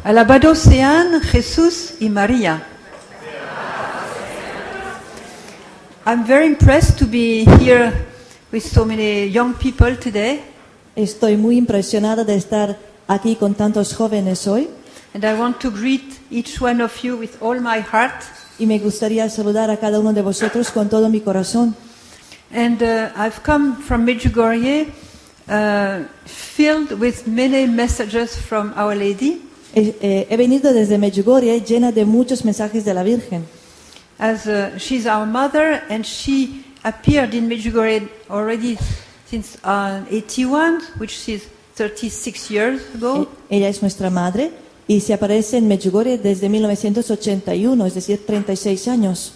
Alabado sean Jesús y María. I'm very impressed to be here with so many young people today. Estoy muy impresionada de estar aquí con tantos jóvenes hoy And I want to greet each one of you with all my heart. y me gustaría saludar a cada uno de vosotros con todo mi corazón. And I've come from Medjugorje filled with many messages from Our Lady. He venido desde Medjugorje llena de muchos mensajes de la Virgen. As she's our mother and she appeared in Medjugorje already since 81, which is 36 years ago. Ella es nuestra madre y se aparece en Medjugorje desde 1981, es decir, 36 años.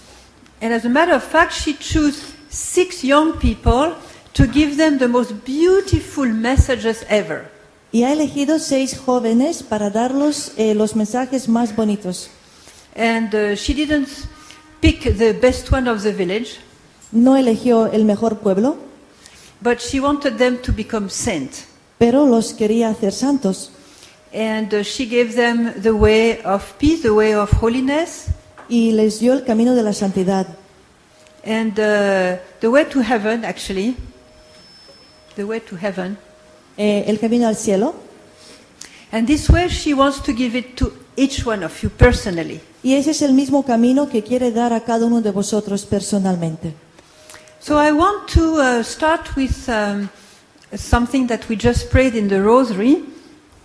And as a matter of fact, she chose 6 young people to give them the most beautiful messages ever. Y ha elegido 6 jóvenes para darlos los mensajes más bonitos. And she didn't pick the best one of the village, No eligió el mejor pueblo, but she wanted them to become saints. pero los quería hacer santos. And she gave them the way of peace, the way of holiness, Y les dio el camino de la santidad. and the way to heaven, actually. The way to heaven. El camino al cielo. And this way she wants to give it to each one of you personally. Y ese es el mismo camino que quiere dar a cada uno de vosotros personalmente. So I want to start with something that we just prayed in the rosary.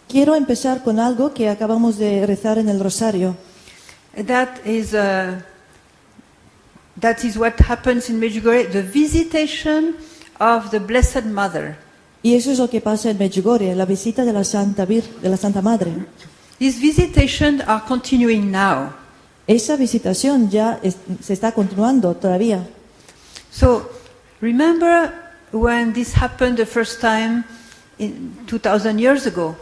Quiero empezar con algo que acabamos de rezar en el rosario. That is what happens in Medjugorje, the visitation of the Blessed Mother. Y eso es lo que pasa en Medjugorje, la visita de la Santa Madre. These visitations are continuing now. Esa visitación ya se está continuando todavía. So remember when this happened the first time in 2000 years ago.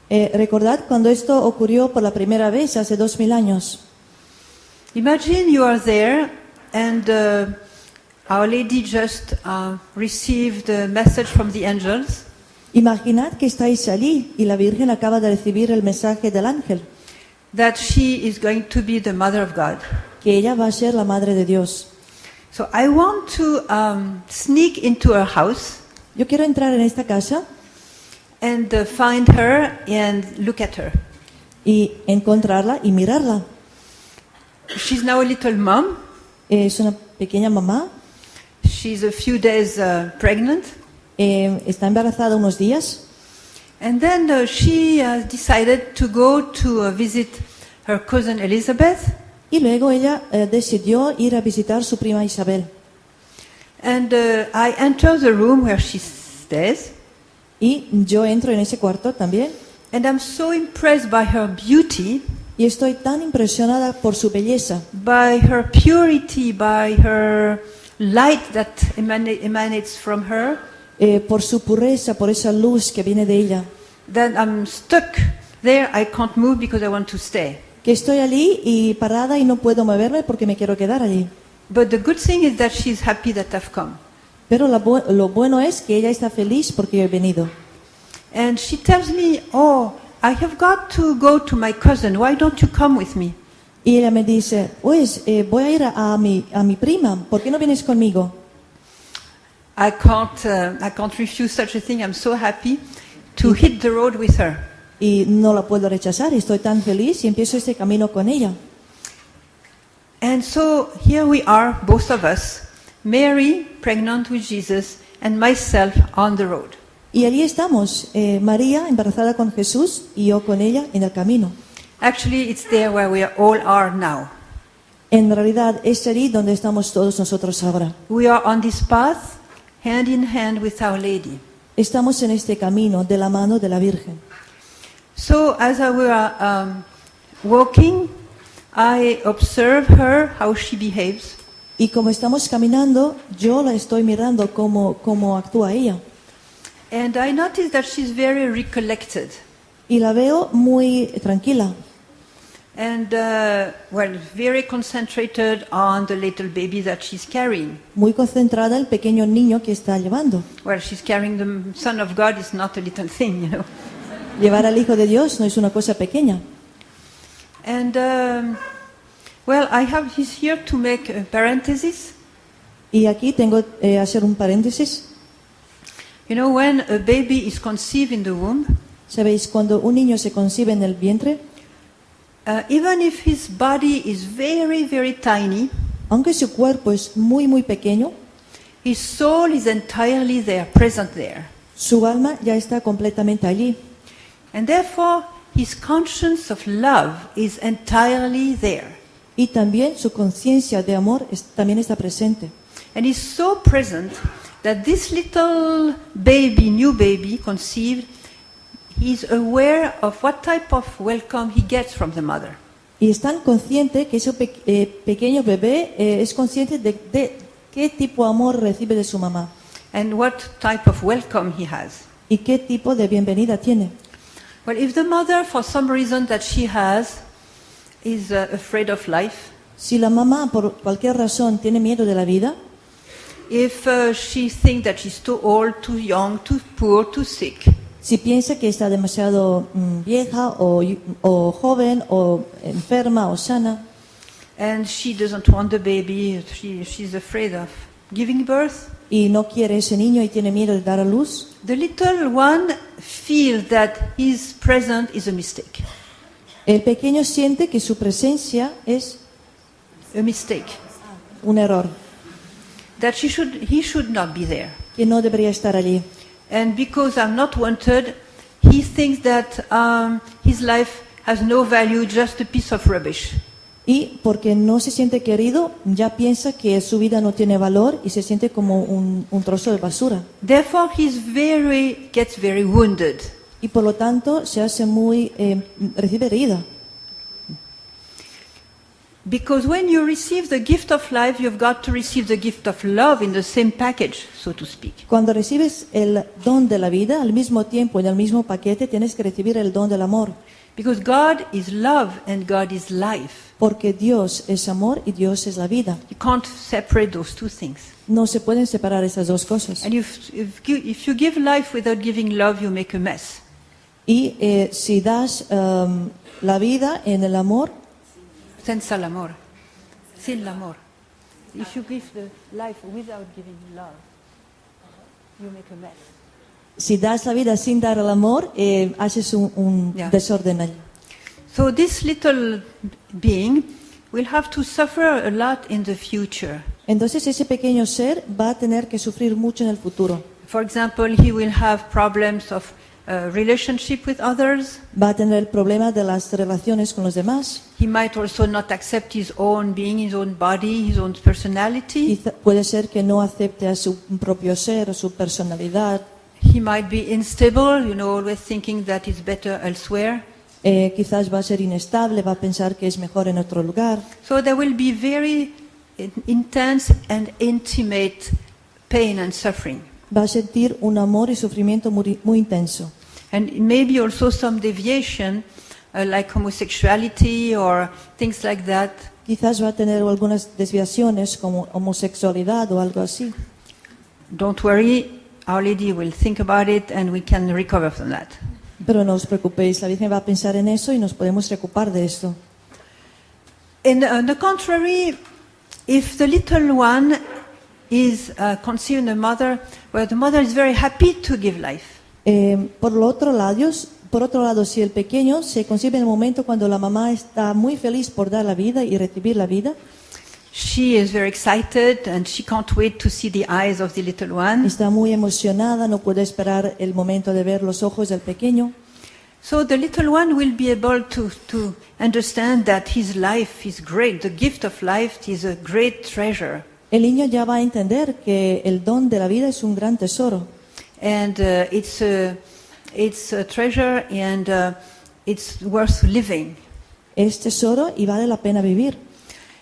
Recordad cuando esto ocurrió por la primera vez hace 2000 años. Imagine you are there and Our Lady just received a message from the angels. Imaginad que estáis allí y la Virgen acaba de recibir el mensaje del ángel, That she is going to be the Mother of God. que ella va a ser la Madre de Dios. So I want to sneak into her house Yo quiero entrar en esta casa and find her and look at her. y encontrarla y mirarla. She's now a little mom. Es una pequeña mamá, She's a few days pregnant. está embarazada unos días And then she decided to go to visit her cousin Elizabeth. y luego ella decidió ir a visitar su prima Isabel. And I enter the room where she stays. Y yo entro en ese cuarto también And I'm so impressed by her beauty, y estoy tan impresionada por su belleza, by her purity, by her light that emanates from her, por su pureza, por esa luz que viene de ella, that I'm stuck there. I can't move because I want to stay. que estoy allí y parada y no puedo moverme porque me quiero quedar allí. But the good thing is that she's happy that I've come. Pero lo bueno es que ella está feliz porque yo he venido. And she tells me, "Oh, I have got to go to my cousin. Why don't you come with me?" Y ella me dice, pues voy a ir a mi prima, ¿por qué no vienes conmigo? I can't refuse such a thing. I'm so happy to hit the road with her. Y no la puedo rechazar, estoy tan feliz y empiezo este camino con ella. And so here we are, both of us, Mary, pregnant with Jesus, and myself on the road. Y allí estamos, María embarazada con Jesús y yo con ella en el camino. Actually, it's there where we all are now. En realidad es allí donde estamos todos nosotros ahora. We are on this path, hand in hand with Our Lady. Estamos en este camino de la mano de la Virgen. So as I were walking, I observe her, how she behaves. Y como estamos caminando, yo la estoy mirando cómo actúa ella. And I notice that she's very recollected. Y la veo muy tranquila. And, very concentrated on the little baby that she's carrying. Muy concentrada el pequeño niño que está llevando. Well, she's carrying the Son of God is not a little thing, you know. Llevar al Hijo de Dios no es una cosa pequeña. And, well, I have this here to make a parenthesis. Y aquí tengo hacer un paréntesis. You know, when a baby is conceived in the womb, Sabéis, cuando un niño se concibe en el vientre, even if his body is very, very tiny, aunque su cuerpo es muy, muy pequeño, his soul is entirely there, present there. su alma ya está completamente allí. And therefore, his conscience of love is entirely there. Y también su conciencia de amor también está presente. And is so present that this little baby, new baby, conceived, he's aware of what type of welcome he gets from the mother. Y es tan consciente que ese pequeño bebé es consciente de qué tipo de amor recibe de su mamá. And what type of welcome he has. Y qué tipo de bienvenida tiene. Well, if the mother, for some reason that she has, is afraid of life, Si la mamá, por cualquier razón, tiene miedo de la vida, if she thinks that she's too old, too young, too poor, too sick, si piensa que está demasiado vieja o joven o enferma o sana, and she doesn't want the baby, she's afraid of giving birth, y no quiere ese niño y tiene miedo de dar a luz, the little one feels that his presence is a mistake. el pequeño siente que su presencia es A mistake. un error, That he should not be there. que no debería estar allí. And because I'm not wanted, he thinks that his life has no value, just a piece of rubbish. Y porque no se siente querido, ya piensa que su vida no tiene valor y se siente como un trozo de basura. Therefore, gets very wounded. Y por lo tanto se hace recibe herida. Because when you receive the gift of life, you've got to receive the gift of love in the same package, so to speak. Cuando recibes el don de la vida, al mismo tiempo, en el mismo paquete, tienes que recibir el don del amor. Because God is love and God is life. Porque Dios es amor y Dios es la vida. You can't separate those two things. No se pueden separar esas dos cosas. And if you give life without giving love, you make a mess. Y si das la vida en el amor, Senza l'amor. Sin l'amor. If you give the life without giving love, you make a mess. si das la vida sin dar el amor, haces un Yeah. desorden allí. So this little being will have to suffer a lot in the future. Entonces ese pequeño ser va a tener que sufrir mucho en el futuro. For example, he will have problems of relationship with others. Va a tener el problema de las relaciones con los demás. He might also not accept his own being, his own body, his own personality. Puede ser que no acepte a su propio ser, a su personalidad. He might be instable, always thinking that it's better elsewhere. Quizás va a ser inestable, va a pensar que es mejor en otro lugar. So there will be very intense and intimate pain and suffering. Va a sentir un amor y sufrimiento muy intenso. And maybe also some deviation, like homosexuality or things like that. Quizás va a tener algunas desviaciones como homosexualidad o algo así. Don't worry, Our Lady will think about it and we can recover from that. Pero no os preocupéis, la Virgen va a pensar en eso y nos podemos recuperar de esto. On the contrary, if the little one is conceived in the mother, where the mother is very happy to give life. Por otro lado, si el pequeño se concibe en el momento cuando la mamá está muy feliz por dar la vida y recibir la vida, she is very excited and she can't wait to see the eyes of the little one. Está muy emocionada, no puede esperar el momento de ver los ojos del pequeño. So the little one will be able to understand that his life is great. The gift of life is a great treasure. El niño ya va a entender que el don de la vida es un gran tesoro. And it's a treasure and it's worth living. Es tesoro y vale la pena vivir.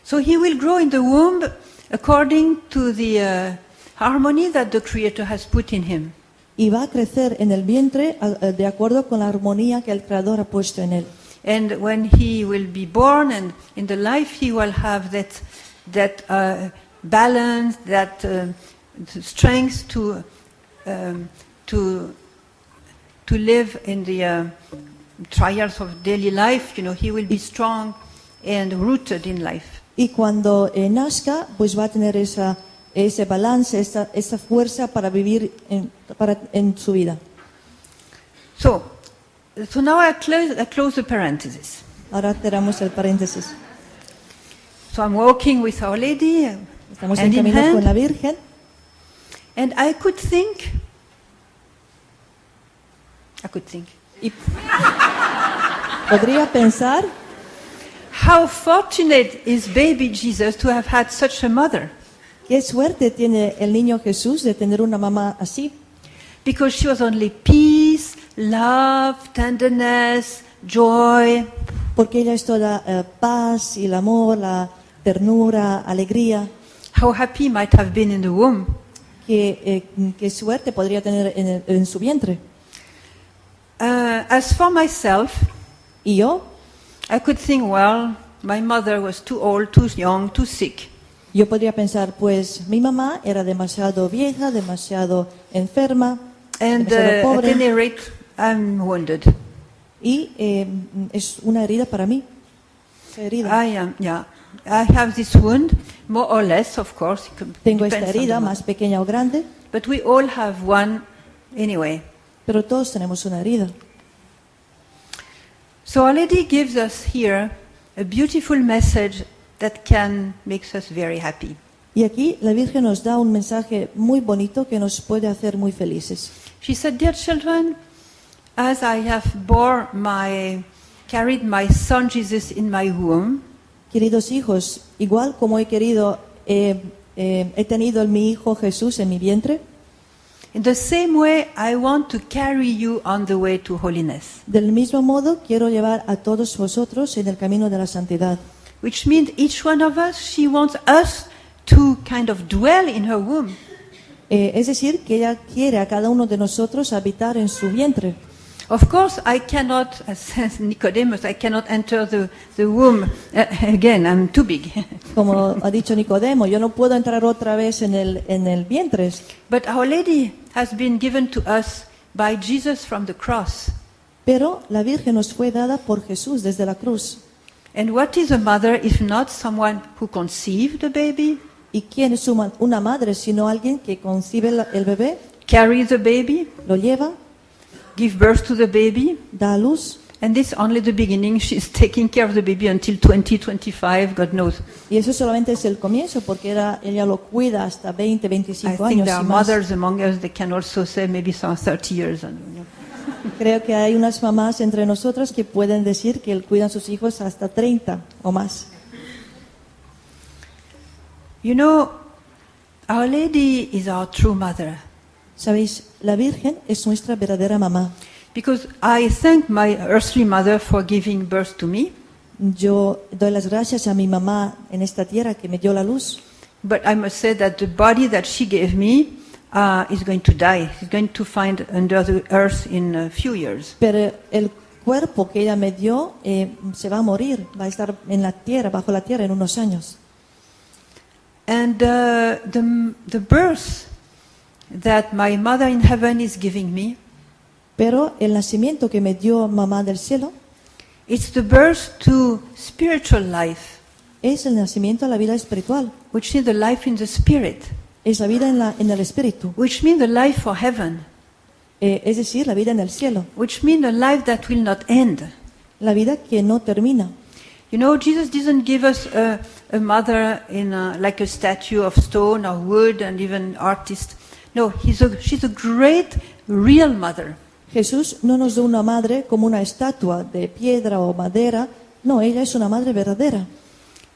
So he will grow in the womb according to the harmony that the Creator has put in him. Y va a crecer en el vientre de acuerdo con la armonía que el Creador ha puesto en él. And when he will be born and in the life he will have that balance, that strength to live in trials of daily life, he will be strong and rooted in life. Y cuando nazca, pues va a tener ese balance, esa fuerza para vivir en su vida. So now I close the parenthesis. Ahora cerramos el paréntesis. So I'm walking with Our Lady, Estamos hand en in camino con la hand, Virgen and I could think, y podría pensar how fortunate is baby Jesus to have had such a mother, qué suerte tiene el niño Jesús de tener una mamá así, because she was only peace, love, tenderness, joy. porque ella es toda paz y el amor, la ternura, alegría. How happy might have been in the womb. Qué suerte podría tener en su vientre. As for myself, Y yo I could think, well, my mother was too old, too young, too sick. podría pensar, pues mi mamá era demasiado vieja, demasiado enferma, And demasiado at pobre, any rate, I'm wounded. y es una herida para mí. Esa herida. I have this wound, more or less, of course. Tengo esta Depends on herida, the más pequeña o grande, But we all have one anyway. pero todos tenemos una herida. So Our Lady gives us here a beautiful message that can make us very happy. Y aquí la Virgen nos da un mensaje muy bonito que nos puede hacer muy felices. She said, "Dear children, as I have carried my son Jesus in my womb, Queridos hijos, igual como he tenido a mi hijo Jesús en mi vientre, in the same way I want to carry you on the way to holiness." del mismo modo quiero llevar a todos vosotros en el camino de la santidad. Which means each one of us, she wants us to kind of dwell in her womb. Es decir, que ella quiere a cada uno de nosotros habitar en su vientre. Of course, I cannot, as says Nicodemus, I cannot enter the womb again. I'm too big. Como ha dicho Nicodemo, yo no puedo entrar otra vez en el vientre. But Our Lady has been given to us by Jesus from the cross. Pero la Virgen nos fue dada por Jesús desde la cruz. And what is a mother if not someone who conceived a baby, ¿Y quién es una madre sino alguien que concibe el bebé, carries the baby, lo lleva, give birth to the baby? da a luz? And this only the beginning. She's taking care of the baby until 2025, God knows. Y eso solamente es el comienzo, porque ella lo cuida hasta 20, I 25 think años there are y más. mothers among us that can also say maybe some 30 years. Creo que hay unas mamás entre nosotras que pueden decir que cuidan sus hijos hasta 30 o más. You know, Our Lady is our true mother. Sabéis, la Virgen es nuestra verdadera mamá. Because I thank my earthly mother for giving birth to me, Yo doy las gracias a mi mamá en esta tierra que me dio la luz, but I must say that the body that she gave me is going to die. It's going to find under the earth in a few years. pero el cuerpo que ella me dio se va a morir, va a estar en la tierra, bajo la tierra en unos años. And the birth that my mother in heaven is giving me, Pero el nacimiento que me dio mamá del cielo it's the birth to spiritual life, es el nacimiento a la vida espiritual, which is the life in the spirit, es la vida en el espíritu, which means the life for heaven, es decir, la vida en el cielo, which means the life that will not end. la vida que no termina. You know, Jesus didn't give us a mother like a statue of stone or wood and even artist. No, she's a great, real mother. Jesús no nos dio una madre como una estatua de piedra o madera, no, ella es una madre verdadera.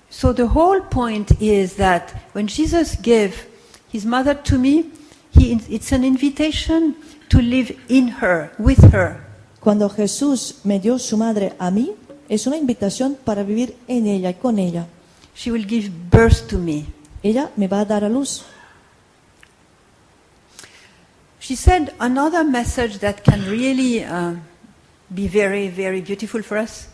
So the whole point is that when Jesus gave his mother to me, it's an invitation to live in her, with her. Cuando Jesús me dio su madre a mí, es una invitación para vivir en ella y con ella. She will give birth to me. Ella me va a dar a luz. She said another message that can really be very, very beautiful for us.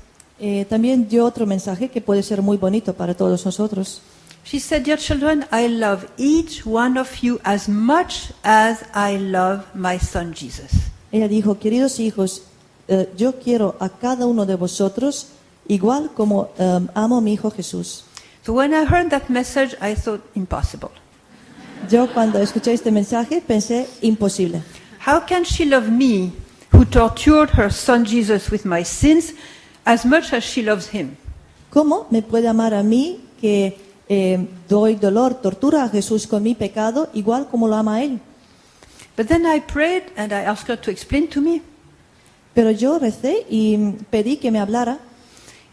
También dio otro mensaje que puede ser muy bonito para todos nosotros. She said, "Dear children, I love each one of you as much as I love my son Jesus." Ella dijo, queridos hijos, yo quiero a cada uno de vosotros igual como amo a mi Hijo Jesús. So when I heard that message, I thought, impossible. Yo cuando escuché este mensaje pensé, imposible. How can she love me, who tortured her son Jesus with my sins, as much as she loves him? ¿Cómo me puede amar a mí que doy dolor, tortura a Jesús con mi pecado, igual como lo ama a Él? But then I prayed and I asked her to explain to me. Pero yo recé y pedí que me hablara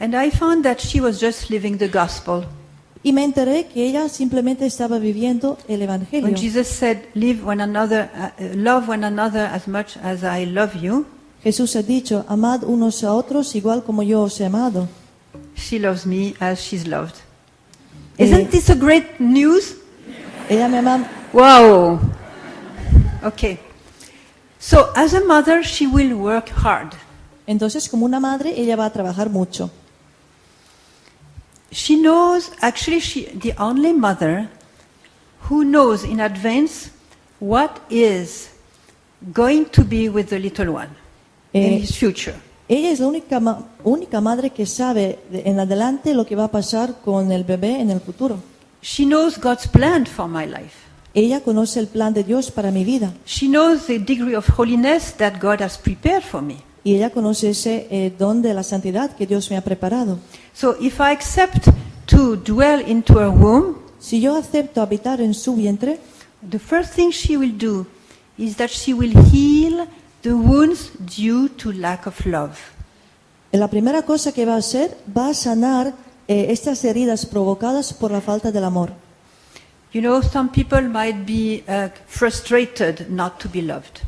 And I found that she was just living the gospel. y me enteré que ella simplemente estaba viviendo el Evangelio. When Jesus said, love one another as much as I love you, Jesús ha dicho, amad unos a otros igual como yo os he amado. she loves me as she's loved. Isn't this a great news? Ella me ama. Wow. Okay. So as a mother, she will work hard. Entonces, como una madre, ella va a trabajar mucho. She knows, actually, the only mother who knows in advance what is going to be with the little one in his future. Ella es la única madre que sabe en adelante lo que va a pasar con el bebé en el futuro. She knows God's plan for my life. Ella conoce el plan de Dios para mi vida. She knows the degree of holiness that God has prepared for me. Y ella conoce ese don de la santidad que Dios me ha preparado. So if I accept to dwell into her womb, Si yo acepto habitar en su vientre, the first thing she will do is that she will heal the wounds due to lack of love. la primera cosa que va a hacer va a sanar estas heridas provocadas por la falta del amor. You know, some people might be frustrated not to be loved.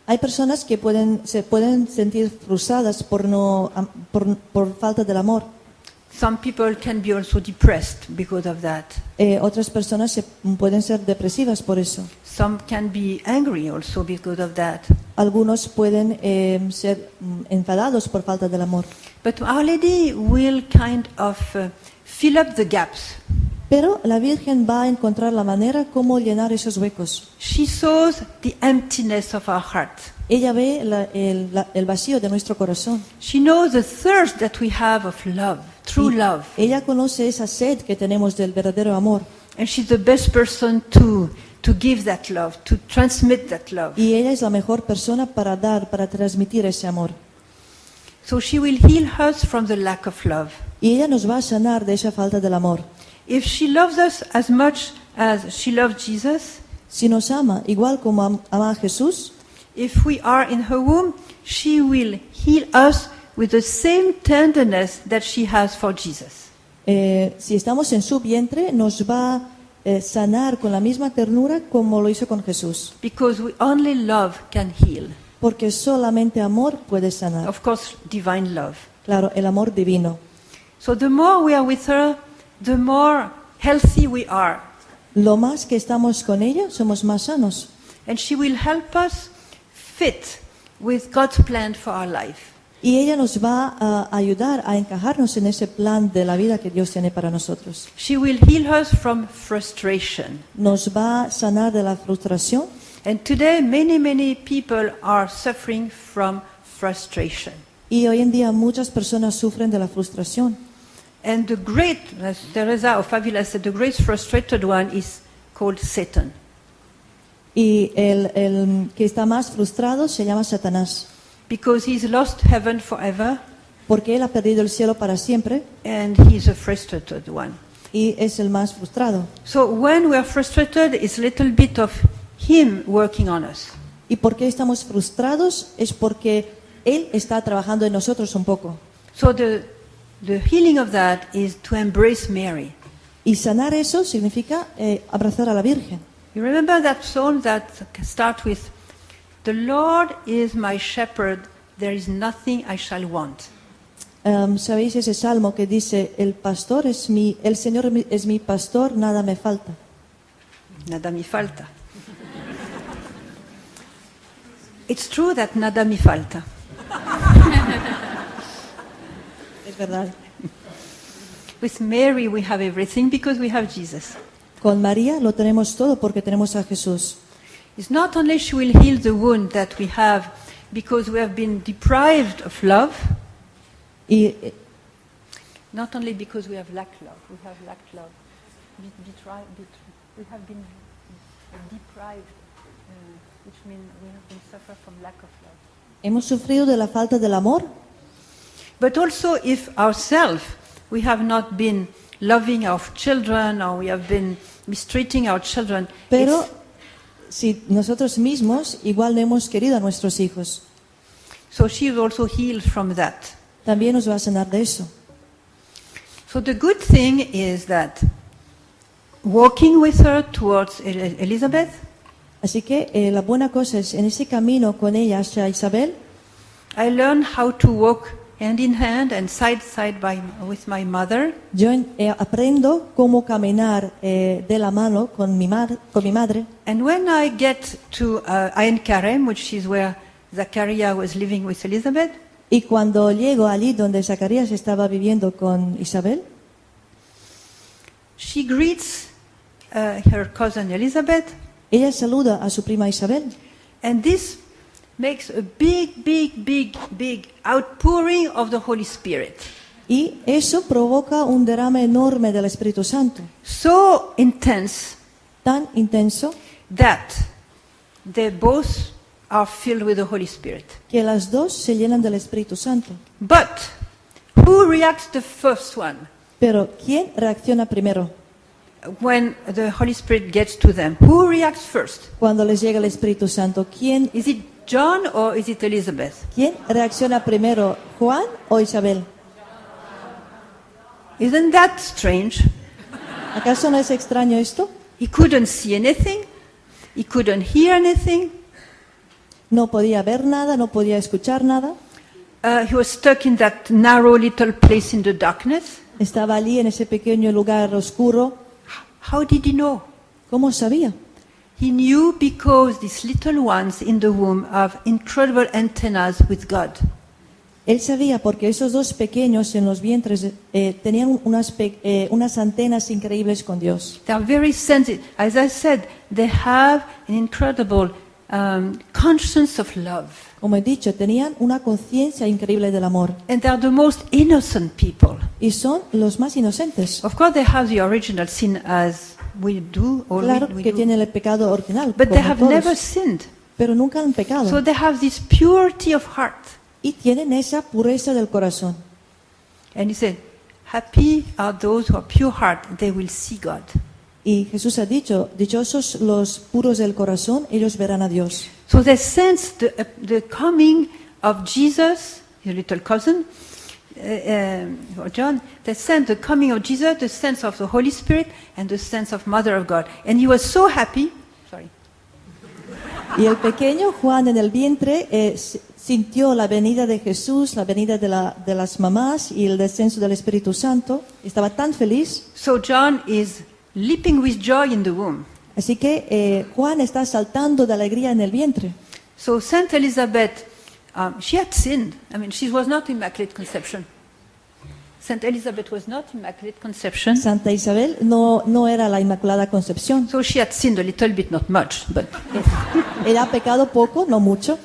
Hay personas que se pueden sentir frustradas por falta del amor. Some people can be also depressed because of that. Otras personas pueden ser depresivas por eso. Some can be angry also because of that. Algunos pueden ser enfadados por falta del amor. But Our Lady will kind of fill up the gaps. Pero la Virgen va a encontrar la manera como llenar esos huecos. She sees the emptiness of our heart. Ella ve el vacío de nuestro corazón. She knows the thirst that we have of love, true love. Ella conoce esa sed que tenemos del verdadero amor. And she's the best person to give that love, to transmit that love. Y ella es la mejor persona para dar, para transmitir ese amor. So she will heal us from the lack of love. Y ella nos va a sanar de esa falta del amor. If she loves us as much as she loved Jesus, Si nos ama igual como ama a Jesús, if we are in her womb, she will heal us with the same tenderness that she has for Jesus. si estamos en su vientre, nos va a sanar con la misma ternura como lo hizo con Jesús. Because only love can heal. Porque solamente amor puede sanar. Of course, divine love. Claro, el amor divino. So the more we are with her, the more healthy we are. Lo más que estamos con ella, somos más sanos. And she will help us fit with God's plan for our life. Y ella nos va a ayudar a encajarnos en ese plan de la vida que Dios tiene para nosotros. She will heal us from frustration. Nos va a sanar de la frustración. And today, many people are suffering from frustration. Y hoy en día muchas personas sufren de la frustración. And the great, as Teresa of Avila said, the great frustrated one is called Satan. Y el que está más frustrado se llama Satanás. Because he's lost heaven forever, Porque él ha perdido el cielo para siempre and he's a frustrated one. y es el más frustrado. So when we are frustrated, it's a little bit of him working on us. ¿Y por qué estamos frustrados? Es porque él está trabajando en nosotros un poco. So the healing of that is to embrace Mary. Y sanar eso significa abrazar a la Virgen. You remember that psalm that starts with, "The Lord is my shepherd, there is nothing I shall want." ¿Sabéis ese salmo que dice, el Señor es mi pastor, nada me falta? Nada mi falta. It's true that nada mi falta. Es verdad. With Mary we have everything because we have Jesus. Con María lo tenemos todo porque tenemos a Jesús. It's not only she will heal the wound that we have because we have been deprived of love. Y Not only because we have lacked love, we have lacked love. We have been deprived, which means we have been suffer from lack of love. hemos sufrido de la falta del amor, But also if ourselves, we have not been loving our children or we have been mistreating our children, pero it's- si nosotros mismos igual no hemos querido a nuestros hijos, so she is also healed from that. también nos va a sanar de eso. So the good thing is that walking with her towards Elizabeth, Así que la buena cosa es, en ese camino con ella hacia Isabel, I learned how to walk hand in hand and side with my mother. yo aprendo cómo caminar de la mano con mi madre. And when I get to Ain Karem, which is where Zachariah was living with Elizabeth, Y cuando llego allí donde Zacarías estaba viviendo con Isabel, she greets her cousin Elizabeth, ella saluda a su prima Isabel. and this makes a big outpouring of the Holy Spirit. Y eso provoca un derrame enorme del Espíritu Santo, So intense tan intenso that they both are filled with the Holy Spirit. que las dos se llenan del Espíritu Santo. But who reacts the first one Pero ¿quién reacciona primero? when the Holy Spirit gets to them? Who reacts first? Cuando les llega el Espíritu Santo, ¿quién Is it John or is it Elizabeth? reacciona primero, Juan o Isabel? Isn't that strange? ¿Acaso no es extraño esto? He couldn't see anything. He couldn't hear anything. No podía ver nada, no podía escuchar nada. He was stuck in that narrow little place in the darkness. Estaba allí en ese pequeño lugar oscuro. How did he know? ¿Cómo sabía? He knew because these little ones in the womb have incredible antennas with God. Él sabía porque esos dos pequeños en los vientres tenían unas antenas increíbles con Dios. They are very sensitive. As I said, they have an incredible conscience of love. Como he dicho, tenían una conciencia increíble del amor. And they are the most innocent people. Y son los más inocentes. Of course, they have the original sin as we do. Or Claro we que do. tienen el pecado original, But they como have todos, never sinned. pero nunca han pecado. So they have this purity of heart. Y tienen esa pureza del corazón. And he said, happy are those who are pure heart, they will see God. Y Jesús ha dicho, dichosos los puros del corazón, ellos verán a Dios. So they sense the coming of Jesus, his little cousin, or John. They sense the coming of Jesus, the sense of the Holy Spirit, and the sense of Mother of God. And he was so happy. Sorry. Y el pequeño Juan en el vientre sintió la venida de Jesús, la venida de las mamás y el descenso del Espíritu Santo. Estaba tan feliz. So John is leaping with joy in the womb. Así que Juan está saltando de alegría en el vientre. So Saint Elizabeth, she had sinned. I mean, she was not Immaculate Conception. Saint Elizabeth was not Immaculate Conception. Santa Isabel no era la Inmaculada Concepción. So she had sinned a little bit, not much, but Ella ha pecado poco, no mucho.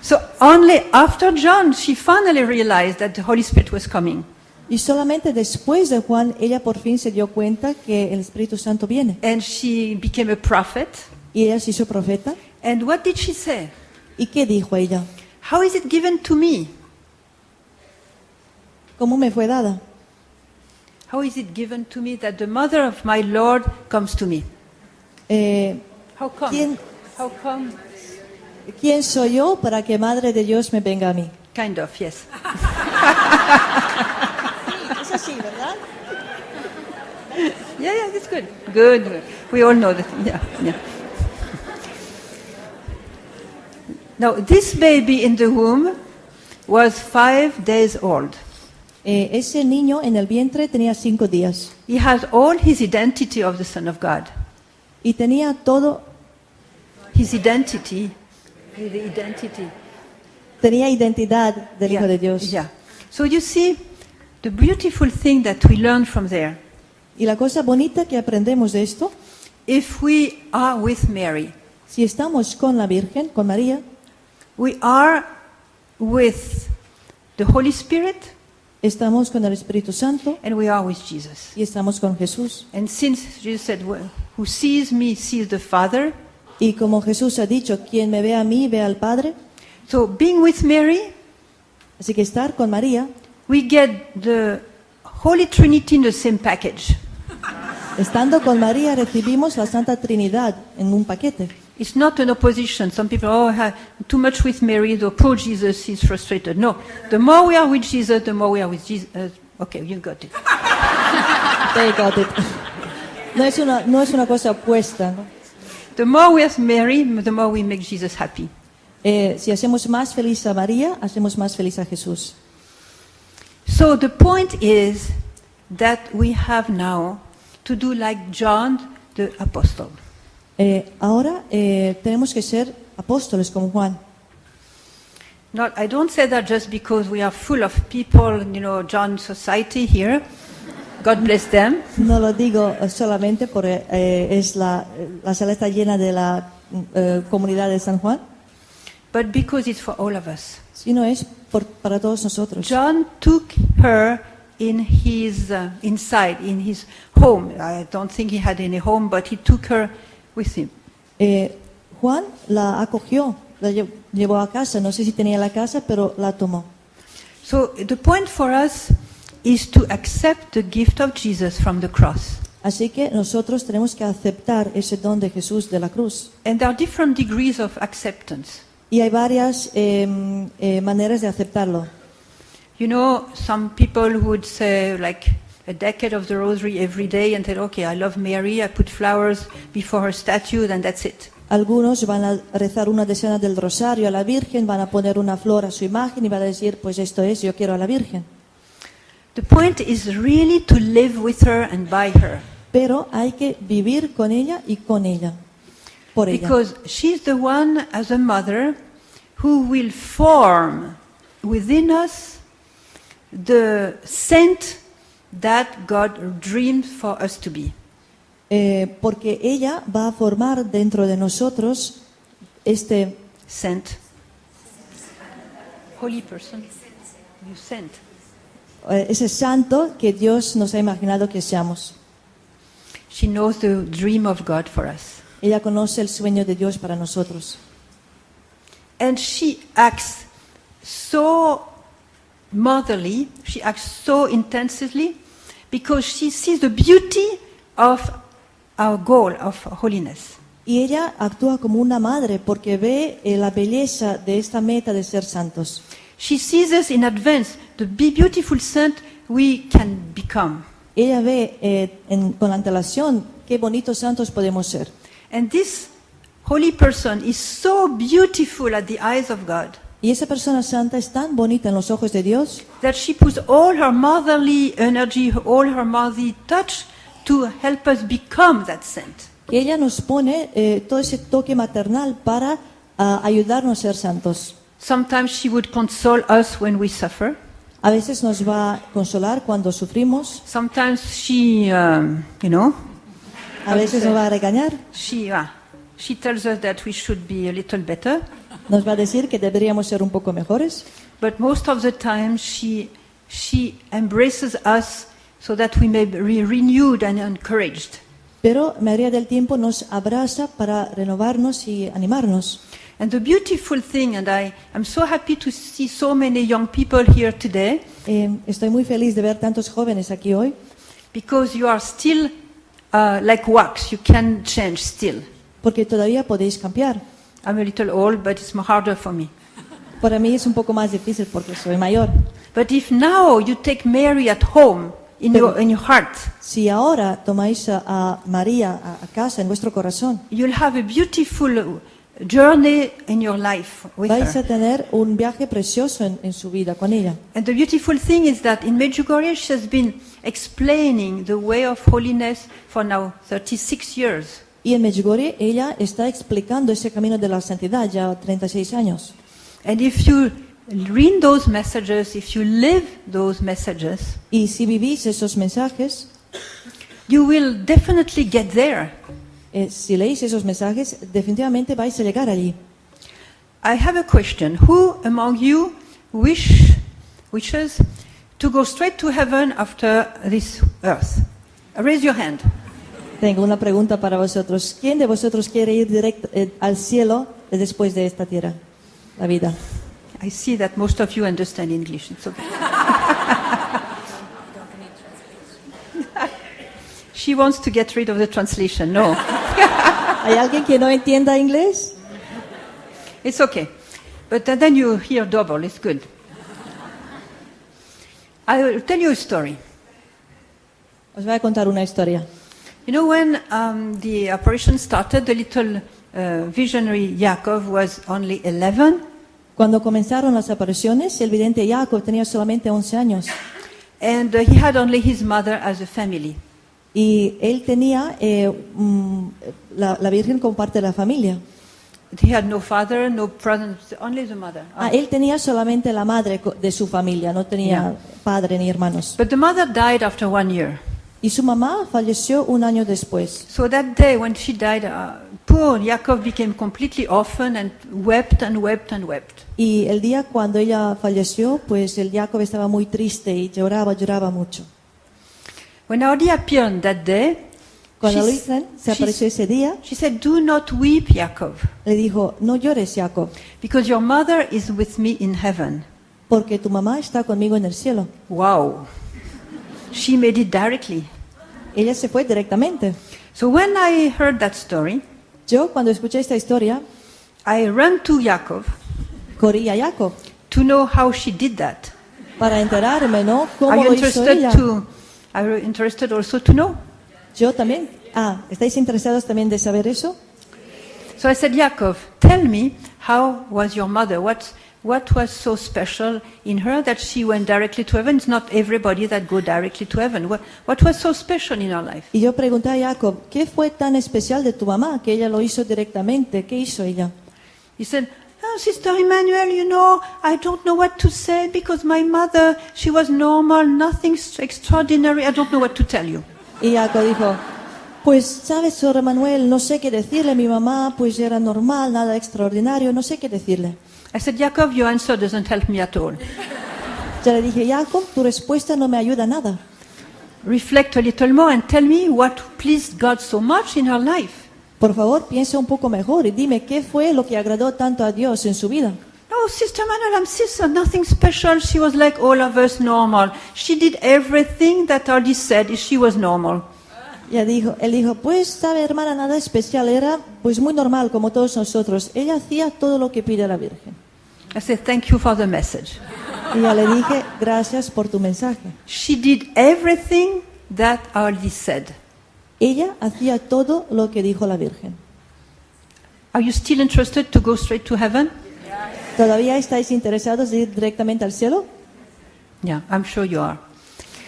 so only after John she finally realized that the Holy Spirit was coming. Y solamente después de Juan, ella por fin se dio cuenta que el Espíritu Santo viene. And she became a prophet. Y ella se hizo profeta. And what did she say? ¿Y qué dijo ella? How is it given to me? ¿Cómo me fue dada? How is it given to me that the mother of my Lord comes to me? How come? ¿Quién, How come? ¿Quién soy yo para que Madre de Dios me venga a mí? Kind of, yes. Es así, ¿verdad? Yeah, that's good. Good. We all know that. Yeah. Now, this baby in the womb was 5 days old. Ese niño en el vientre tenía 5 días He has all his identity of the Son of God. y tenía todo, His identity. The identity. tenía identidad del Hijo de Dios. Yeah. So you see, the beautiful thing that we learn from there, Y la cosa bonita que aprendemos de esto, if we are with Mary, si estamos con la Virgen, con María, we are with the Holy Spirit, estamos con el Espíritu Santo and we are with Jesus. y estamos con Jesús. And since Jesus said, who sees me sees the Father, Y como Jesús ha dicho, quien me ve a mí, ve al Padre. so being with Mary, Así que estar con María, we get the Holy Trinity in the same package. estando con María recibimos la Santa Trinidad en un paquete. It's not an opposition. Some people, oh, I have too much with Mary, the poor Jesus, he's frustrated. No, the more we are with Jesus, the more we are with Jesus. Okay, you got it. They got it. No es una cosa opuesta, ¿no? The more we have Mary, the more we make Jesus happy. Si hacemos más feliz a María, hacemos más feliz a Jesús. So the point is that we have now to do like John the Apostle. Ahora tenemos que ser apóstoles como Juan. I don't say that just because we are full of people, John society here. God bless them. No lo digo solamente porque la sala está llena de la comunidad de San Juan, But because it's for all of us. sino es para todos nosotros. John took her in his inside, in his home. I don't think he had any home, but he took her with him. Juan la acogió, la llevó a casa. No sé si tenía la casa, pero la tomó. So the point for us is to accept the gift of Jesus from the cross. Así que nosotros tenemos que aceptar ese don de Jesús de la cruz. And there are different degrees of acceptance. Y hay varias maneras de aceptarlo. Some people would say like a decade of the rosary every day and say, okay, I love Mary, I put flowers before her statue, and that's it. Algunos van a rezar una decena del rosario a la Virgen, van a poner una flor a su imagen y van a decir, pues esto es, yo quiero a la Virgen. The point is really to live with her and by her. Pero hay que vivir con ella y con ella, por ella. Because she's the one, as a mother, who will form within us the saint that God dreamed for us to be. Porque ella va a formar dentro de nosotros este Saint. Holy person. You sent. ese santo que Dios nos ha imaginado que seamos. She knows the dream of God for us. Ella conoce el sueño de Dios para nosotros. And she acts so motherly, she acts so intensively, because she sees the beauty of our goal of holiness. Y ella actúa como una madre porque ve la belleza de esta meta de ser santos. She sees us in advance, the beautiful saint we can become. Ella ve con antelación qué bonitos santos podemos ser. And this holy person is so beautiful at the eyes of God Y esa persona santa es tan bonita en los ojos de Dios that she puts all her motherly energy, all her motherly touch to help us become that saint. que ella nos pone todo ese toque maternal para ayudarnos a ser santos. Sometimes she would console us when we suffer. A veces nos va a consolar cuando sufrimos, Sometimes she, a veces nos va a regañar, she tells us that we should be a little better. nos va a decir que deberíamos ser un poco mejores, But most of the time she embraces us so that we may be renewed and encouraged. pero María del Tiempo nos abraza para renovarnos y animarnos. And the beautiful thing, and I'm so happy to see so many young people here today, Estoy muy feliz de ver tantos jóvenes aquí hoy, because you are still like wax, you can change still. porque todavía podéis cambiar. I'm a little old, but it's harder for me. Para mí es un poco más difícil porque soy mayor. But if now you take Mary at home, in your heart, Si ahora tomáis a María a casa en vuestro corazón, you'll have a beautiful journey in your life with vais a her. tener un viaje precioso en su vida con ella. And the beautiful thing is that in Medjugorje she has been explaining the way of holiness for now 36 years. Y en Medjugorje ella está explicando ese camino de la santidad ya 36 años. And if you read those messages, if you live those messages, Y si vivís esos mensajes, you will definitely get there. si leéis esos mensajes, definitivamente vais a llegar allí. I have a question. Who among you wishes to go straight to heaven after this earth? Raise your hand. Tengo una pregunta para vosotros. ¿Quién de vosotros quiere ir directo al cielo después de esta tierra, la vida? I see that most of you understand English. It's okay. She wants to get rid of the translation. No. ¿Hay alguien que no entienda inglés? It's okay. But then you hear double. It's good. I will tell you a story. Os voy a contar una historia. You know, when the operation started, the little visionary Yaakov was only 11. Cuando comenzaron las apariciones, el vidente Jacob tenía solamente 11 años. And he had only his mother as a family. Y él tenía la Virgen como parte de la familia. He had no father, no brother, only the mother. Él tenía solamente la madre de su familia, no tenía padre ni hermanos. But the mother died after 1 year. Y su mamá falleció un año después. So that day when she died, poor Yaakov became completely orphan and wept and wept and wept. Y el día cuando ella falleció, pues el Jacob estaba muy triste y lloraba mucho. When our dear appeared that day, Cuando la Virgen se apareció ese día, she said, "Do not weep, Yaakov, le dijo, no llores, Jacob, because your mother is with me in heaven." porque tu mamá está conmigo en el cielo. Wow. She made it directly. Ella se fue directamente. So when I heard that story, Yo, cuando escuché esta historia, I ran to Yaakov corrí a Jacob to know how she did that. para enterarme, ¿no? Are ¿Cómo you lo hizo ella? Are you interested also to know? Yo también. ¿Estáis interesados también de saber eso? So I said, Yaakov, tell me, how was your mother? What was so special in her that she went directly to heaven? It's not everybody that go directly to heaven. What was so special in her life? Y yo pregunté a Jacob, ¿qué fue tan especial de tu mamá que ella lo hizo directamente? ¿Qué hizo ella? He said, "Oh, Sister Emmanuel, you know, I don't know what to say because my mother, she was normal, nothing extraordinary. I don't know what to tell you." Y Jacob dijo, pues sabes, Sor Emmanuel, no sé qué decirle. Mi mamá pues era normal, nada extraordinario, no sé qué decirle. I said, Yaakov, your answer doesn't help me at all. Ya le dije, Jacob, tu respuesta no me ayuda nada. Reflect a little more and tell me what pleased God so much in her life. Por favor, piensa un poco mejor y dime qué fue lo que agradó tanto a Dios en su vida. No, Sister Emmanuel, I'm sister, nothing special. She was like all of us, normal. She did everything that Aldi said she was normal. Él dijo, pues sabe, hermana, nada especial, era pues muy normal como todos nosotros. Ella hacía todo lo que pide a la Virgen. I said, thank you for the message. Y ya le dije, gracias por tu mensaje. She did everything that Aldi said. Ella hacía todo lo que dijo la Virgen. Are you still interested to go straight to heaven? ¿Todavía estáis interesados de ir directamente al cielo? Yeah, I'm sure you are.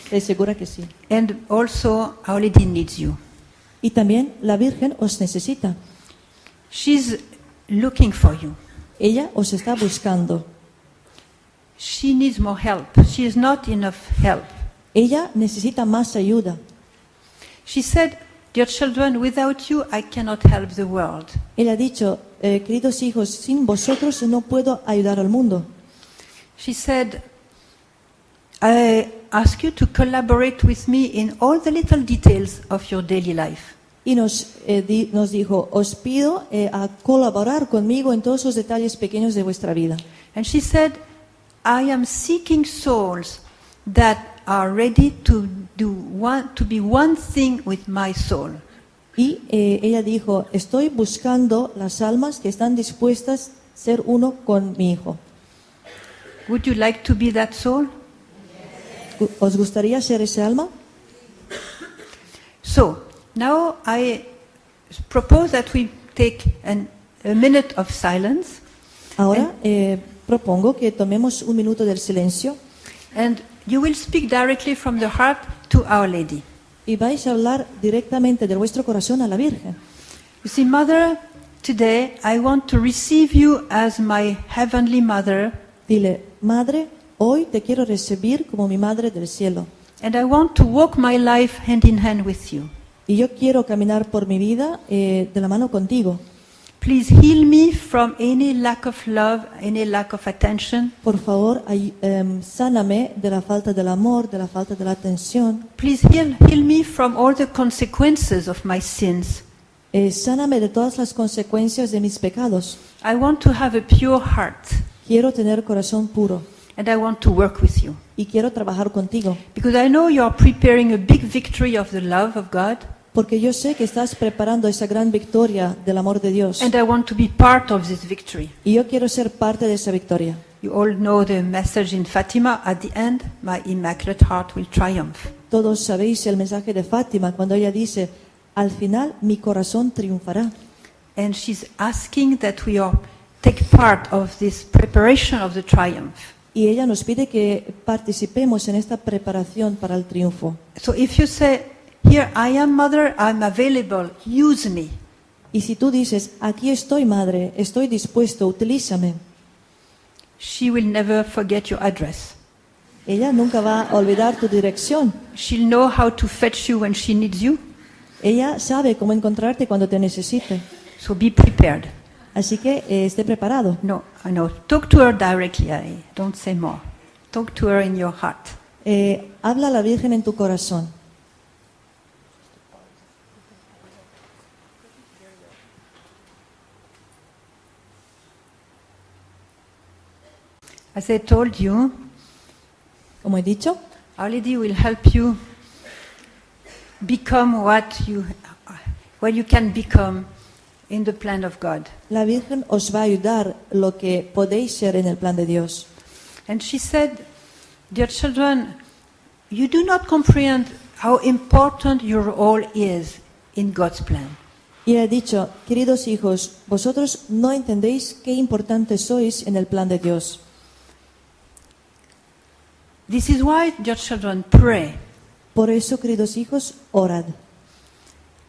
Estoy segura que sí. And also, Our Lady needs you. Y también la Virgen os necesita. She's looking for you. Ella os está buscando. She needs more help. She is not enough help. Ella necesita más ayuda. She said, "Dear children, without you, I cannot help the world." Ella ha dicho, queridos hijos, sin vosotros no puedo ayudar al mundo. She said, "I ask you to collaborate with me in all the little details of your daily life." Y nos dijo, os pido a colaborar conmigo en todos los detalles pequeños de vuestra vida. And she said, "I am seeking souls that are ready to be one thing with my soul." Y ella dijo, estoy buscando las almas que están dispuestas a ser uno con mi hijo. Would you like to be that soul? ¿Os gustaría ser ese alma? So, now I propose that we take a minute of silence. Ahora propongo que tomemos un minuto del silencio. And you will speak directly from the heart to Our Lady. Y vais a hablar directamente de vuestro corazón a la Virgen. You see, Mother, today I want to receive you as my heavenly mother. Dile, Madre, hoy te quiero recibir como mi Madre del cielo. And I want to walk my life hand in hand with you. Y yo quiero caminar por mi vida de la mano contigo. Please heal me from any lack of love, any lack of attention. Por favor, sáname de la falta del amor, de la falta de la atención. Please heal me from all the consequences of my sins. Sáname de todas las consecuencias de mis pecados. I want to have a pure heart. Quiero tener corazón puro. And I want to work with you. Y quiero trabajar contigo. Because I know you are preparing a big victory of the love of God. Porque yo sé que estás preparando esa gran victoria del amor de Dios. And I want to be part of this victory. Y yo quiero ser parte de esa victoria. You all know the message in Fatima. At the end, my immaculate heart will triumph. Todos sabéis el mensaje de Fátima cuando ella dice, al final mi corazón triunfará. And she's asking that we all take part of this preparation of the triumph. Y ella nos pide que participemos en esta preparación para el triunfo. So if you say, here I am, mother, I'm available, use me. Y si tú dices, aquí estoy, madre, estoy dispuesto, utilízame. She will never forget your address. Ella nunca va a olvidar tu dirección. She'll know how to fetch you when she needs you. Ella sabe cómo encontrarte cuando te necesite. So be prepared. Así que esté preparado. No, I know. Talk to her directly. Don't say more. Talk to her in your heart. Habla a la Virgen en tu corazón. As I told you, Como he dicho, Our Lady will help you become what you can become in the plan of God. la Virgen os va a ayudar lo que podéis ser en el plan de Dios. And she said, dear children, you do not comprehend how important your role is in God's plan. Y he dicho, queridos hijos, vosotros no entendéis qué importantes sois en el plan de Dios. This is why, dear children, pray. Por eso, queridos hijos, orad.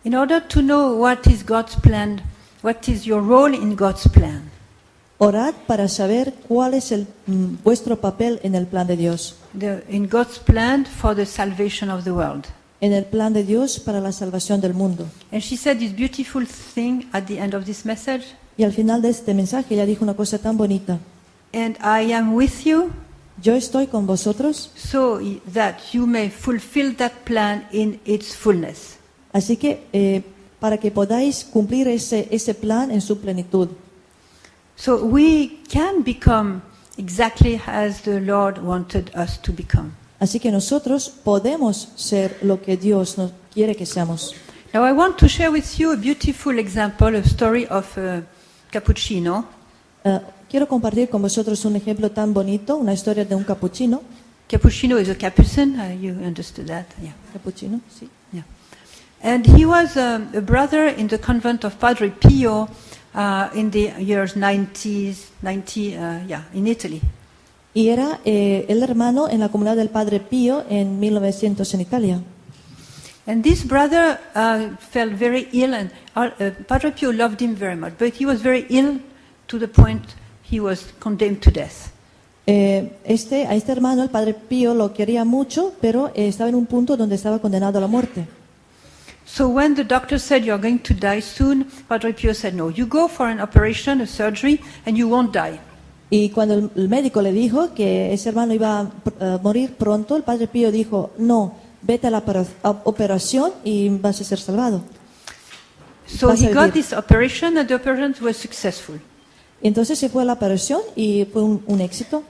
In order to know what is God's plan, what is your role in God's plan. Orad para saber cuál es vuestro papel en el plan de Dios. In God's plan for the salvation of the world. En el plan de Dios para la salvación del mundo. And she said this beautiful thing at the end of this message. Y al final de este mensaje ella dijo una cosa tan bonita. And I am with you Yo estoy con vosotros, so that you may fulfill that plan in its fullness. así que para que podáis cumplir ese plan en su plenitud. So we can become exactly as the Lord wanted us to become. Así que nosotros podemos ser lo que Dios nos quiere que seamos. Now I want to share with you a beautiful example, a story of a cappuccino. Quiero compartir con vosotros un ejemplo tan bonito, una historia de un capuchino. Cappuccino is a Capuchin, you understood that? Yeah. Capuchino, sí. Yeah. And he was a brother in the convent of Padre Pio in the years 90, in Italy. Y era el hermano en la comunidad del Padre Pío en 1900 en Italia. And this brother fell very ill, and Padre Pio loved him very much, but he was very ill to the point he was condemned to death. A este hermano, el Padre Pío, lo quería mucho, pero estaba en un punto donde estaba condenado a la muerte. So when the doctor said you're going to die soon, Padre Pio said, no, you go for an operation, a surgery, and you won't die. Y cuando el médico le dijo que ese hermano iba a morir pronto, el Padre Pío dijo, no, vete a la operación y vas a ser salvado. So Vas a he got vivir. this operation, and the operation was successful. Y entonces se fue a la operación y fue un éxito.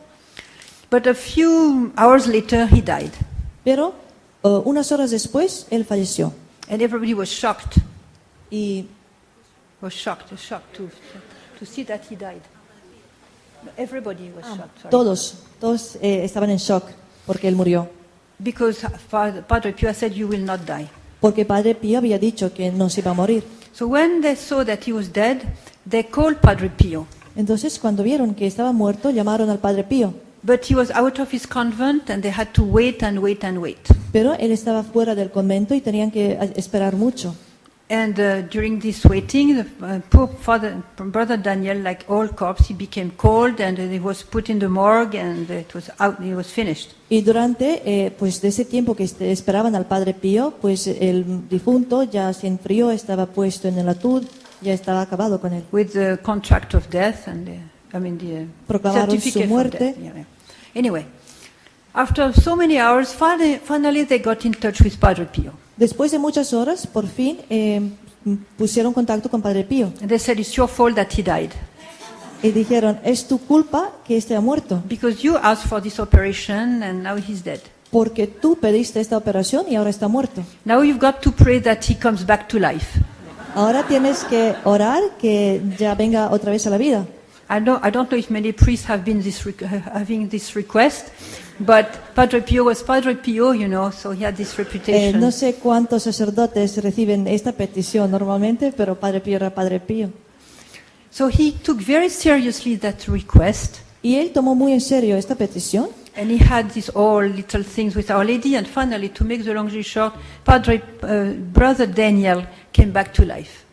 But a few hours later, he died. Pero unas horas después, él falleció. And everybody was shocked. Y Shocked to see that he died. Everybody was shocked. Sorry. todos estaban en shock porque él murió. Because Padre Pio said, you will not die. Porque Padre Pío había dicho que no se iba a morir. So when they saw that he was dead, they called Padre Pio. Entonces, cuando vieron que estaba muerto, llamaron al Padre Pío. But he was out of his convent, and they had to wait and wait and wait. Pero él estaba fuera del convento y tenían que esperar mucho. And during this waiting, the poor brother Daniel, like all corpse, he became cold, and he was put in the morgue, and it was out. He was finished. Y durante pues de ese tiempo que esperaban al Padre Pío, pues el difunto ya se enfrió, estaba puesto en el ataúd. Ya estaba acabado con él. with the contract of death and the Proclamaron su certificate of muerte. death. Yeah. Anyway, after so many hours, finally they got in touch with Padre Pio. Después de muchas horas, por fin pusieron contacto con Padre Pío And they said, it's your fault that he died. y dijeron, es tu culpa que esté muerto, Because you asked for this operation and now he's dead. porque tú pediste esta operación y ahora está muerto. Now you've got to pray that he comes back to life. Ahora tienes que orar que ya venga otra vez a la vida. I don't know if many priests have been having this request, but Padre Pio was Padre Pio, so he had this reputation. No sé cuántos sacerdotes reciben esta petición normalmente, pero Padre Pío era Padre Pío. So he took very seriously that request, Y él tomó muy en serio esta petición. and he had these all little things with Our Lady, and finally, to make the long story short, Brother Daniel came back to life.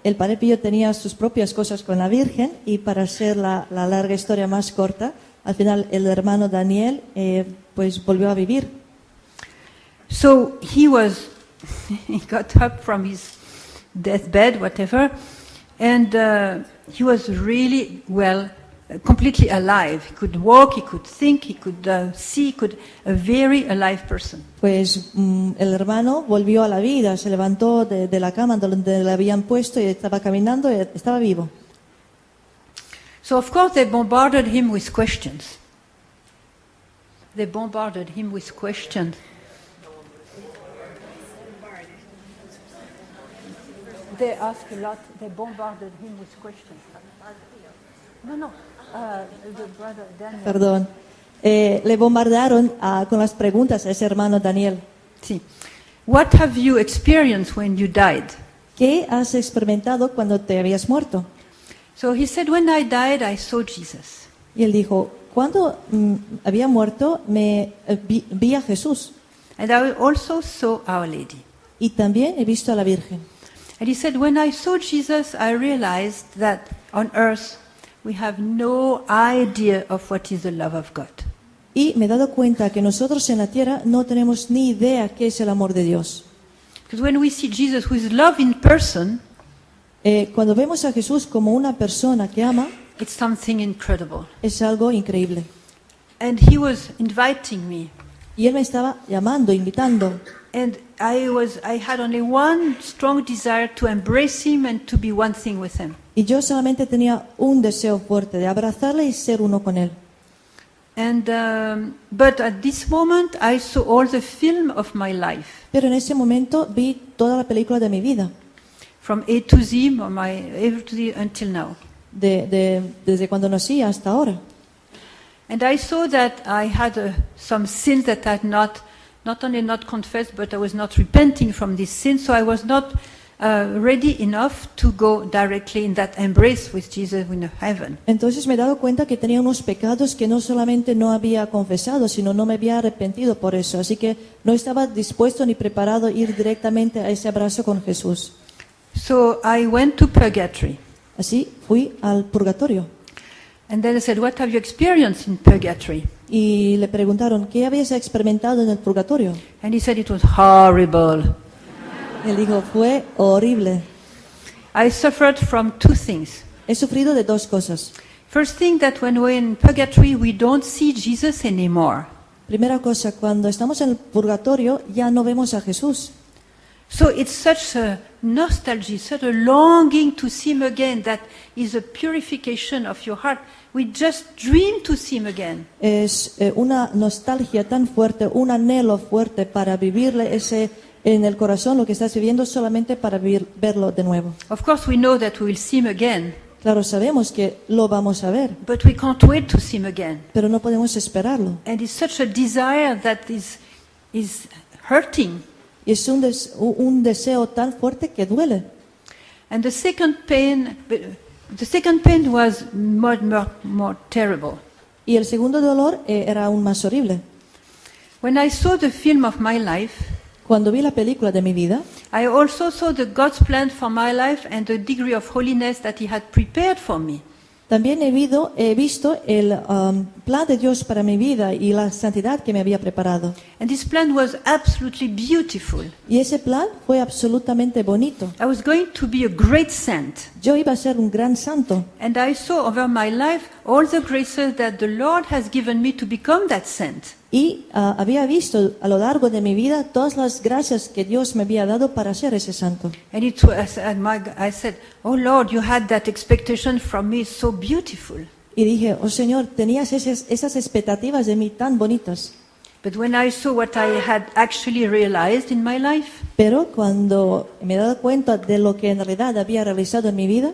El Padre Pío tenía sus propias cosas con la Virgen y para hacer la larga historia más corta, al final el hermano Daniel pues volvió a vivir. So he got up from his deathbed, whatever, and he was really completely alive. He could walk, he could think, he could see, a very alive person. Pues el hermano volvió a la vida, se levantó de la cama donde le habían puesto y estaba caminando y estaba vivo. So of course they bombarded him with questions. They bombarded him with questions. They asked a lot. They bombarded him with questions. No. The brother Daniel. Perdón. Le bombardearon con las preguntas a ese hermano Daniel. Sí. What have you experienced when you died? ¿Qué has experimentado cuando te habías muerto? So he said, when I died, I saw Jesus. Y él dijo, cuando había muerto, vi a Jesús. And I also saw Our Lady. Y también he visto a la Virgen. And he said, when I saw Jesus, I realized that on earth we have no idea of what is the love of God. Y me he dado cuenta que nosotros en la tierra no tenemos ni idea qué es el amor de Dios. Because when we see Jesus, who is love in person, Cuando vemos a Jesús como una persona que ama, it's something incredible. es algo increíble. And he was inviting me. Y él me estaba llamando, invitando. And I had only one strong desire to embrace him and to be one thing with him. Y yo solamente tenía un deseo fuerte de abrazarle y ser uno con él. And but at this moment I saw all the film of my life, Pero en ese momento vi toda la película de mi vida, from A to Z, until now. desde cuando nací hasta ahora. And I saw that I had some sins that I had not only not confessed, but I was not repenting from these sins, so I was not ready enough to go directly in that embrace with Jesus in heaven. Entonces me he dado cuenta que tenía unos pecados que no solamente no había confesado, sino no me había arrepentido por eso. Así que no estaba dispuesto ni preparado a ir directamente a ese abrazo con Jesús. So I went to purgatory. Así fui al purgatorio. And then I said, what have you experienced in purgatory? Y le preguntaron, ¿qué habías experimentado en el purgatorio? And he said it was horrible. Y él dijo, fue horrible. I suffered from two things. He sufrido de dos cosas. First thing, that when we're in purgatory, we don't see Jesus anymore. Primera cosa, cuando estamos en el purgatorio ya no vemos a Jesús. So it's such a nostalgia, such a longing to see him again, that is a purification of your heart. We just dream to see him again. Es una nostalgia tan fuerte, un anhelo fuerte para vivirle ese en el corazón, lo que estás viviendo, solamente para verlo de nuevo. Of course, we know that we will see him again, Claro, sabemos que lo vamos a ver, but we can't wait to see him again. pero no podemos esperarlo. And it's such a desire that is hurting. Y es un deseo tan fuerte que duele. And the second pain was more terrible. Y el segundo dolor era aún más horrible. When I saw the film of my life, Cuando vi la película de mi vida, I also saw the God's plan for my life and the degree of holiness that He had prepared for me. también he visto el plan de Dios para mi vida y la santidad que me había preparado. And this plan was absolutely beautiful. Y ese plan fue absolutamente bonito. I was going to be a great saint. Yo iba a ser un gran santo. And I saw over my life all the graces that the Lord has given me to become that saint. Y había visto a lo largo de mi vida todas las gracias que Dios me había dado para ser ese santo. And I said, oh Lord, you had that expectation from me, so beautiful. Y dije, oh Señor, tenías esas expectativas de mí tan bonitas. But when I saw what I had actually realized in my life, Pero cuando me he dado cuenta de lo que en realidad había realizado en mi vida,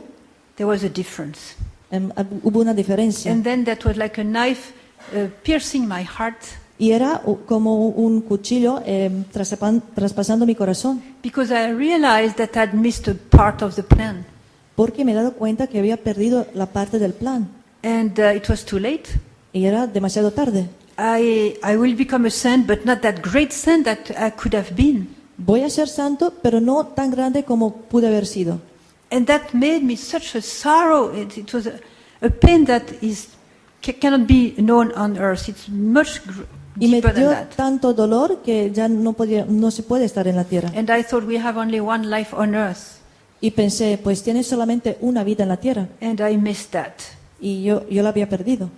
there was a difference. hubo una diferencia. And then that was like a knife piercing my heart. Y era como un cuchillo traspasando mi corazón. Because I realized that I'd missed a part of the plan. Porque me he dado cuenta que había perdido la parte del plan. And it was too late. Y era demasiado tarde. I will become a saint, but not that great saint that I could have been. Voy a ser santo, pero no tan grande como pude haber sido. And that made me such a sorrow. It was a pain that cannot be known on earth. It's much Y me deeper than dio that. tanto dolor que ya no se puede estar en la tierra. And I thought we have only one life on earth. Y pensé, pues tienes solamente una vida en la tierra. And I missed that. Y yo la había perdido.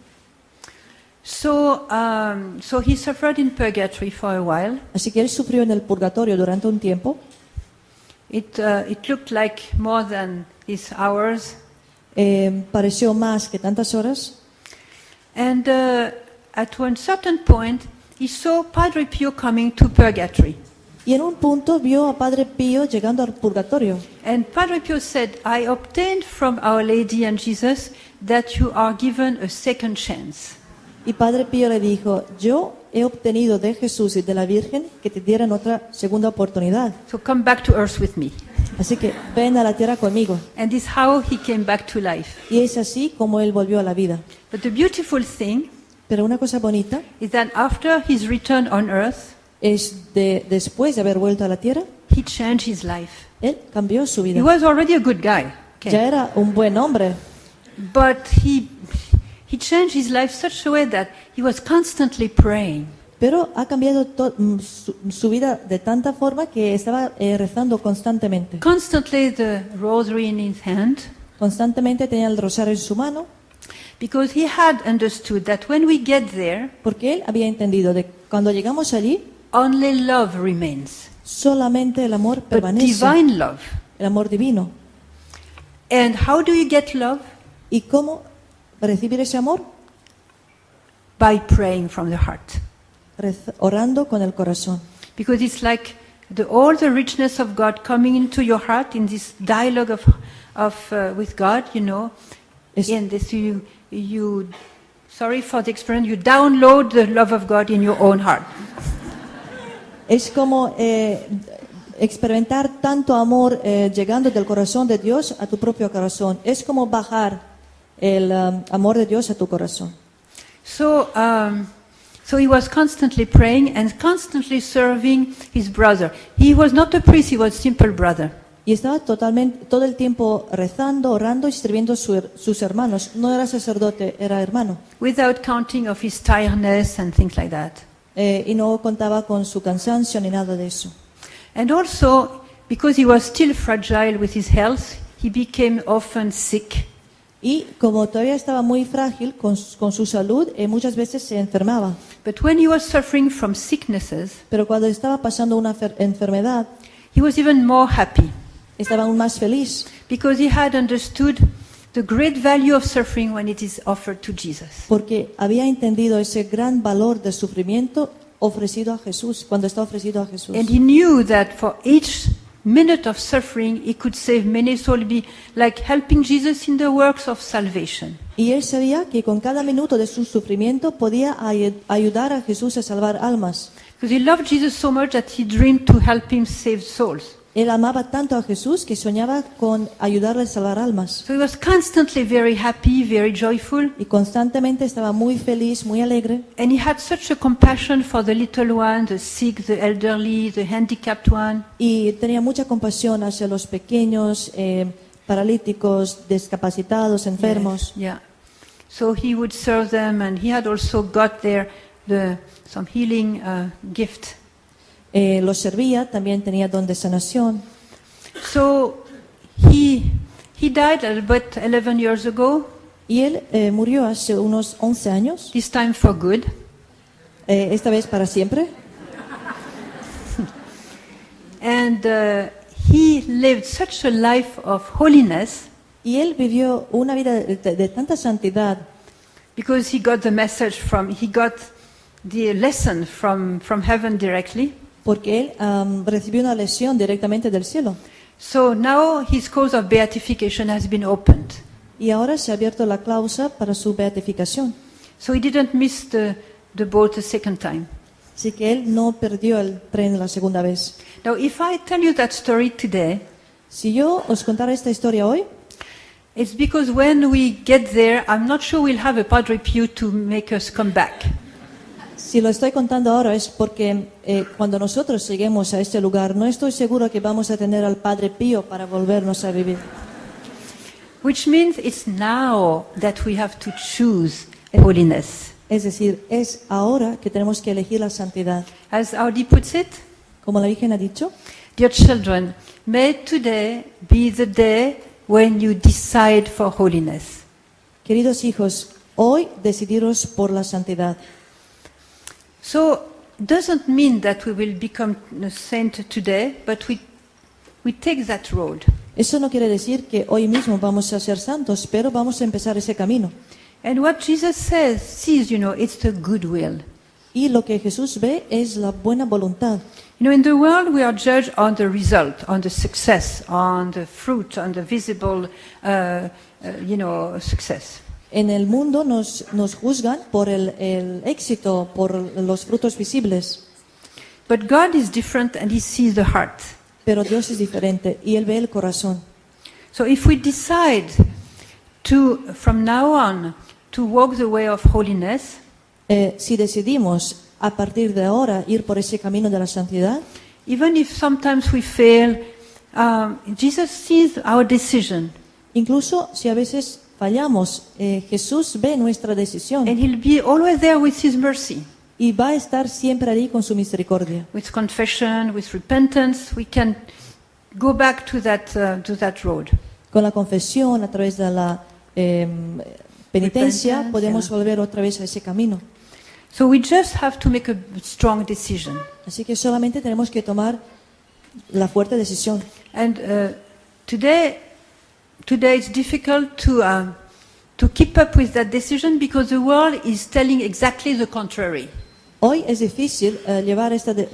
So he suffered in purgatory for a while. Así que él sufrió en el purgatorio durante un tiempo. It looked like more than his hours. Pareció más que tantas horas. And at one certain point, he saw Padre Pio coming to purgatory. Y en un punto vio a Padre Pío llegando al purgatorio. And Padre Pio said, I obtained from Our Lady and Jesus that you are given a second chance. Y Padre Pío le dijo, yo he obtenido de Jesús y de la Virgen que te dieran otra segunda oportunidad. So come back to earth with me. Así que ven a la tierra conmigo. And this is how he came back to life. Y es así como él volvió a la vida. But the beautiful thing Pero una cosa bonita is that after his return on earth, es después de haber vuelto a la tierra, he changed his life. él cambió su He vida. was already a good guy. Okay. Ya era un buen hombre, But he changed his life such a way that he was constantly praying. pero ha cambiado su vida de tanta forma que estaba rezando constantemente. Constantly the rosary in his hand, Constantemente tenía el rosario en su mano, because he had understood that when we get there, porque él había entendido de cuando llegamos allí, only love remains, solamente el amor but permanece, divine love. el amor divino. And how do you get love? ¿Y cómo recibir ese amor? By praying from the heart. Orando con el corazón. Because it's like all the richness of God coming into your heart in this dialogue with God, you know. And this you sorry for the experience, you download the love of God in your own heart. Es como experimentar tanto amor llegando del corazón de Dios a tu propio corazón. Es como bajar el amor de Dios a tu corazón. So he was constantly praying and constantly serving his brother. He was not a priest, he was a simple brother. Y estaba todo el tiempo rezando, orando y sirviendo a sus hermanos. No era sacerdote, era hermano. Without counting of his tiredness and things like that. Y no contaba con su cansancio ni nada de eso. And also, because he was still fragile with his health, he became often sick. Y como todavía estaba muy frágil con su salud, muchas veces se enfermaba. But when he was suffering from sicknesses, Pero cuando estaba pasando una enfermedad, he was even more happy. estaba aún más feliz. Because he had understood the great value of suffering when it is offered to Jesus. Porque había entendido ese gran valor del sufrimiento ofrecido a Jesús, cuando está ofrecido a Jesús. And he knew that for each minute of suffering, he could save many souls, be like helping Jesus in the works of salvation. Y él sabía que con cada minuto de su sufrimiento podía ayudar a Jesús a salvar almas. Because he loved Jesus so much that he dreamed to help him save souls. Él amaba tanto a Jesús que soñaba con ayudarle a salvar almas. So he was constantly very happy, very joyful. Y constantemente estaba muy feliz, muy alegre. And he had such a compassion for the little one, the sick, the elderly, the handicapped one. Y tenía mucha compasión hacia los pequeños, paralíticos, discapacitados, enfermos. Yeah. So he would serve them, and he had also got there some healing gift. Los servía, también tenía don de sanación. So he died about 11 years ago, Y él murió hace unos 11 años, this time for good. esta vez para siempre. And he lived such a life of holiness Y él vivió una vida de tanta santidad because he got he got the lesson from heaven directly. porque él recibió una lección directamente del cielo. So now his cause of beatification has been opened. Y ahora se ha abierto la causa para su beatificación. So he didn't miss the boat a second time. Así que él no perdió el tren la segunda vez. Now, if I tell you that story today, Si yo os contara esta historia hoy, it's because when we get there, I'm not sure we'll have a Padre Pio to make us come back. si lo estoy contando ahora es porque cuando nosotros lleguemos a este lugar, no estoy seguro que vamos a tener al Padre Pío para volvernos a vivir. Which means it's now that we have to choose holiness. Es decir, es ahora que tenemos que elegir la santidad. As Audi puts it, Como la Virgen ha dicho, dear children, may today be the day when you decide for holiness. queridos hijos, hoy decidiros por la santidad. So, doesn't mean that we will become a saint today, but we take that road. Eso no quiere decir que hoy mismo vamos a ser santos, pero vamos a empezar ese camino. And what Jesus sees, it's the good will. Y lo que Jesús ve es la buena voluntad. In the world we are judged on the result, on the success, on the fruit, on the visible, success. En el mundo nos juzgan por el éxito, por los frutos visibles. But God is different and He sees the heart. Pero Dios es diferente y Él ve el corazón. So if we decide from now on, to walk the way of holiness, Si decidimos a partir de ahora ir por ese camino de la santidad, even if sometimes we fail, Jesus sees our decision. incluso si a veces fallamos, Jesús ve nuestra decisión And He'll be always there with His mercy. y va a estar siempre allí con su misericordia. With confession, with repentance, we can go back to that road. Con la confesión, a través de la penitencia, Repentance, podemos yeah. volver otra vez a ese camino. So we just have to make a strong decision. Así que solamente tenemos que tomar la fuerte decisión. And today it's difficult to keep up with that decision because the world is telling exactly the contrary. Hoy es difícil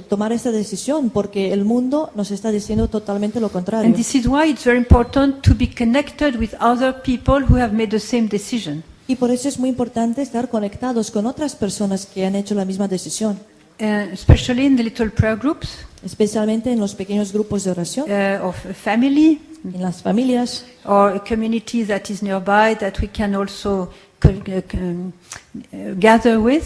tomar esta decisión porque el mundo nos está diciendo totalmente lo contrario. And this is why it's very important to be connected with other people who have made the same decision. Y por eso es muy importante estar conectados con otras personas que han hecho la misma decisión, Especially in the little prayer groups, especialmente en los pequeños grupos de oración, of a family, en las familias or a community that is nearby that we can also gather with.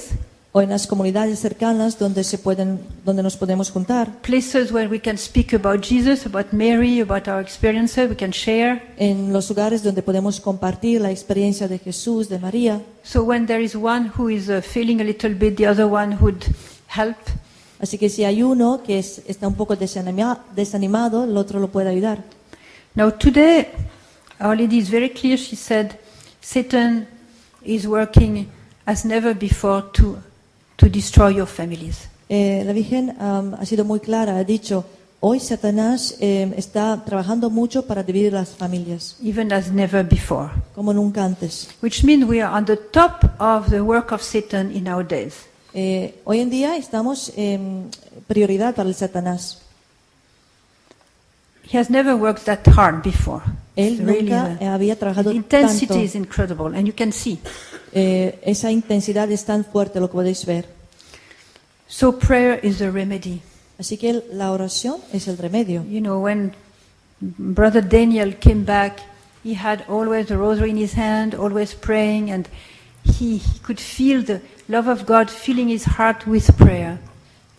o en las comunidades cercanas donde nos podemos juntar, Places where we can speak about Jesus, about Mary, about our experiences, we can share. en los lugares donde podemos compartir la experiencia de Jesús, de María. So when there is one who is feeling a little bit, the other one would help. Así que si hay uno que está un poco desanimado, el otro lo puede ayudar. Now today, Our Lady is very clear. She said, Satan is working as never before to destroy your families. La Virgen ha sido muy clara, ha dicho, hoy Satanás está trabajando mucho para dividir las familias, Even as never before. como nunca antes. Which means we are on the top of the work of Satan in our days. Hoy en día estamos prioridad para el Satanás. He has never worked that hard before. Él It's really, nunca había the trabajado intensity tanto. is incredible, and you can see. Esa intensidad es tan fuerte, lo que podéis ver. So prayer is a remedy. Así que la oración es el remedio. When Brother Daniel came back, he had always the rosary in his hand, always praying, and he could feel the love of God filling his heart with prayer.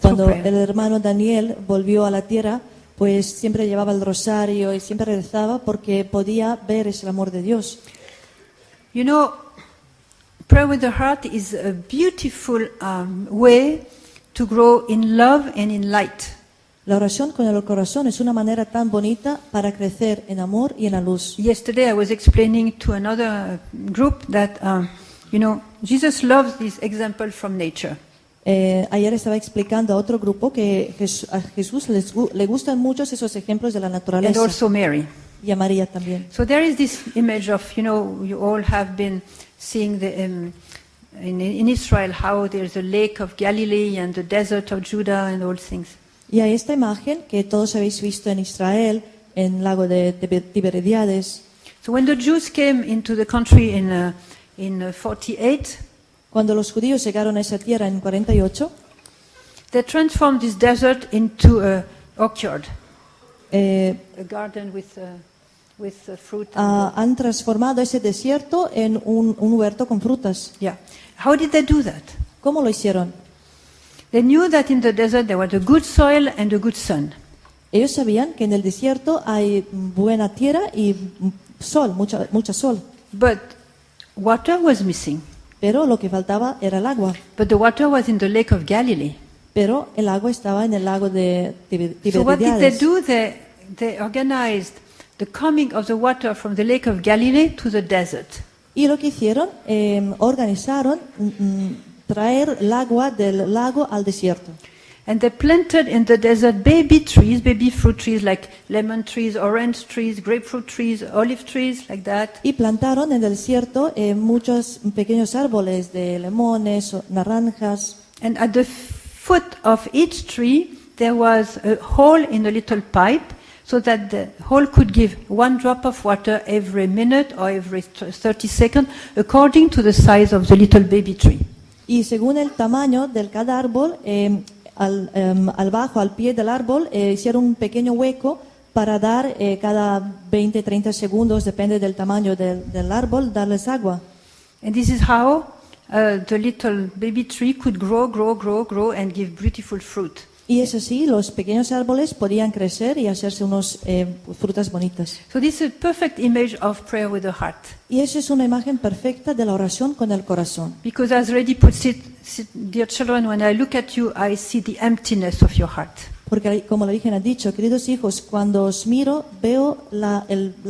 Cuando Through prayer. el hermano Daniel volvió a la tierra, pues siempre llevaba el rosario y siempre rezaba porque podía ver ese amor de Dios. prayer with the heart is a beautiful way to grow in love and in light. La oración con el corazón es una manera tan bonita para crecer en amor y en la luz. Yesterday I was explaining to another group that, Jesus loves this example from nature. Ayer estaba explicando a otro grupo que a Jesús le gustan muchos esos ejemplos de la And naturaleza. also Mary. Y a María también. So there is this image of, you all have been seeing in Israel how there's a lake of Galilee and the desert of Judah and all things. Y hay esta imagen que todos habéis visto en Israel, en el lago de Tiberíades. So when the Jews came into the country in 48, Cuando los judíos llegaron a esa tierra en 48, they transformed this desert into a orchard, a garden with fruit. han transformado ese desierto en un huerto con frutas. Yeah. How did they do that? ¿Cómo lo hicieron? They knew that in the desert there was a good soil and a good sun. Ellos sabían que en el desierto hay buena tierra y sol, mucha sol. But water was missing. Pero lo que faltaba era el agua. But the water was in the lake of Galilee. Pero el agua estaba en el lago de So what did they Tiberíades. do? They organized the coming of the water from the lake of Galilee to the desert. Y lo que hicieron, organizaron traer el agua del lago al desierto. And they planted in the desert baby fruit trees like lemon trees, orange trees, grapefruit trees, olive trees, like that. Y plantaron en el desierto muchos pequeños árboles de limones, naranjas. And at the foot of each tree there was a hole in a little pipe so that the hole could give 1 drop of water every minute or every 30 seconds according to the size of the little baby tree. Y según el tamaño de cada árbol, al pie del árbol, hicieron un pequeño hueco para dar cada 20-30 segundos, depende del tamaño del árbol, darles agua. And this is how the little baby tree could grow and give beautiful fruit. Y es así, los pequeños árboles podían crecer y hacerse unos frutas bonitas. So this is a perfect image of prayer with the heart. Y eso es una imagen perfecta de la oración con el corazón. Because as already put it, dear children, when I look at you, I see the emptiness of your heart. Porque como la Virgen ha dicho, queridos hijos, cuando os miro, veo la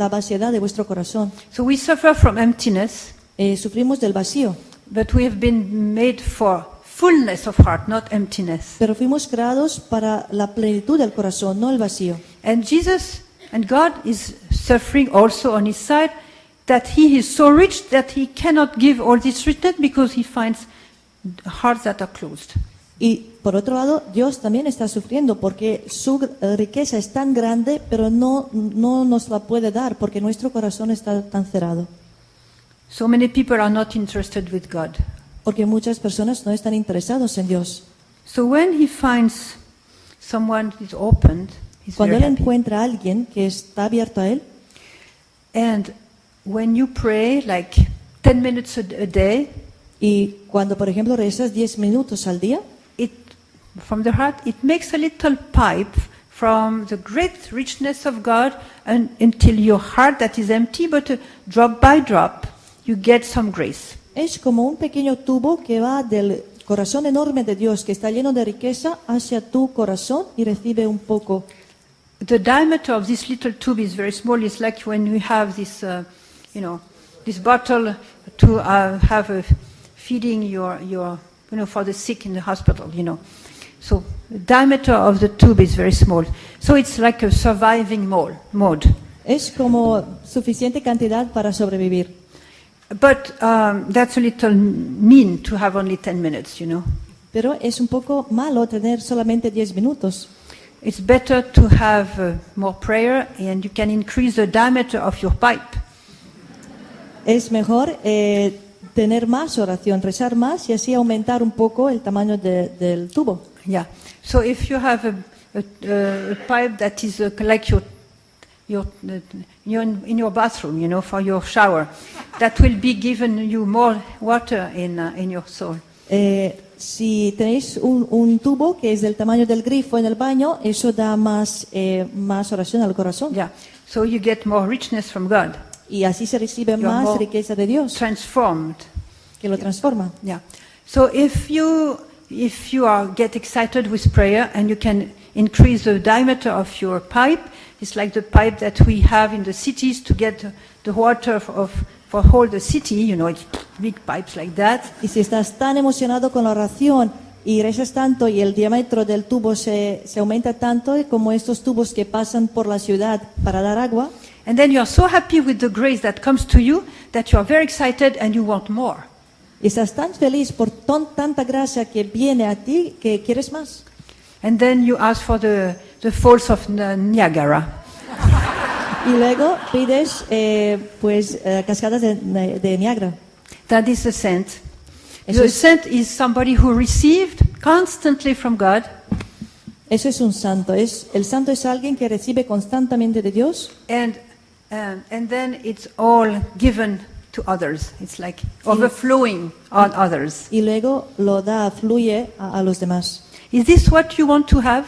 vaciedad de vuestro corazón. So we suffer from emptiness, Sufrimos del vacío, but we have been made for fullness of heart, not emptiness. pero fuimos creados para la plenitud del corazón, no el vacío. And Jesus and God is suffering also on his side that he is so rich that he cannot give all this richness because he finds hearts that are closed. Y por otro lado, Dios también está sufriendo porque su riqueza es tan grande, pero no nos la puede dar porque nuestro corazón está tan cerrado. So many people are not interested with God. Porque muchas personas no están interesados en Dios. So when he finds someone who is opened, he's Cuando very él happy. encuentra a alguien que está abierto a él, And when you pray like 10 minutes a day, y cuando, por ejemplo, rezas 10 minutos al día, it from the heart, it makes a little pipe from the great richness of God until your heart that is empty, but drop by drop, you get some grace. es como un pequeño tubo que va del corazón enorme de Dios, que está lleno de riqueza, hacia tu corazón y recibe un poco. The diameter of this little tube is very small. It's like when we have this, this bottle to have a feeding for the sick in the hospital, So the diameter of the tube is very small. So it's like a surviving mode. Es como suficiente cantidad para sobrevivir. But that's a little mean to have only 10 minutes, Pero es un poco malo tener solamente 10 minutos. It's better to have more prayer and you can increase the diameter of your pipe. Es mejor tener más oración, rezar más y así aumentar un poco el tamaño del tubo. Yeah. So if you have a pipe that is like in your bathroom, for your shower, that will be given you more water in your soul. Si tenéis un tubo que es del tamaño del grifo en el baño, eso da más oración al corazón. Yeah. So you get more richness from God. Y así se recibe You're más more riqueza de Dios. Transformed. que lo transforma. Yeah. So if you get excited with prayer and you can increase the diameter of your pipe, it's like the pipe that we have in the cities to get the water for whole the city, you know, it's big pipes like that. Y si estás tan emocionado con la oración y rezas tanto y el diámetro del tubo se aumenta tanto como estos tubos que pasan por la ciudad para dar agua, And then you are so happy with the grace that comes to you that you are very excited and you want more. y estás tan feliz por tanta gracia que viene a ti que quieres más. And then you ask for the falls of Niagara. Y luego pides cascadas de Niagara. That is the saint. Eso The es- saint is somebody who received constantly from God, Eso es un santo. El santo es alguien que recibe constantemente de Dios and then it's all given to others. It's like overflowing on others. y luego lo da, fluye a los demás. Is this what you want to have?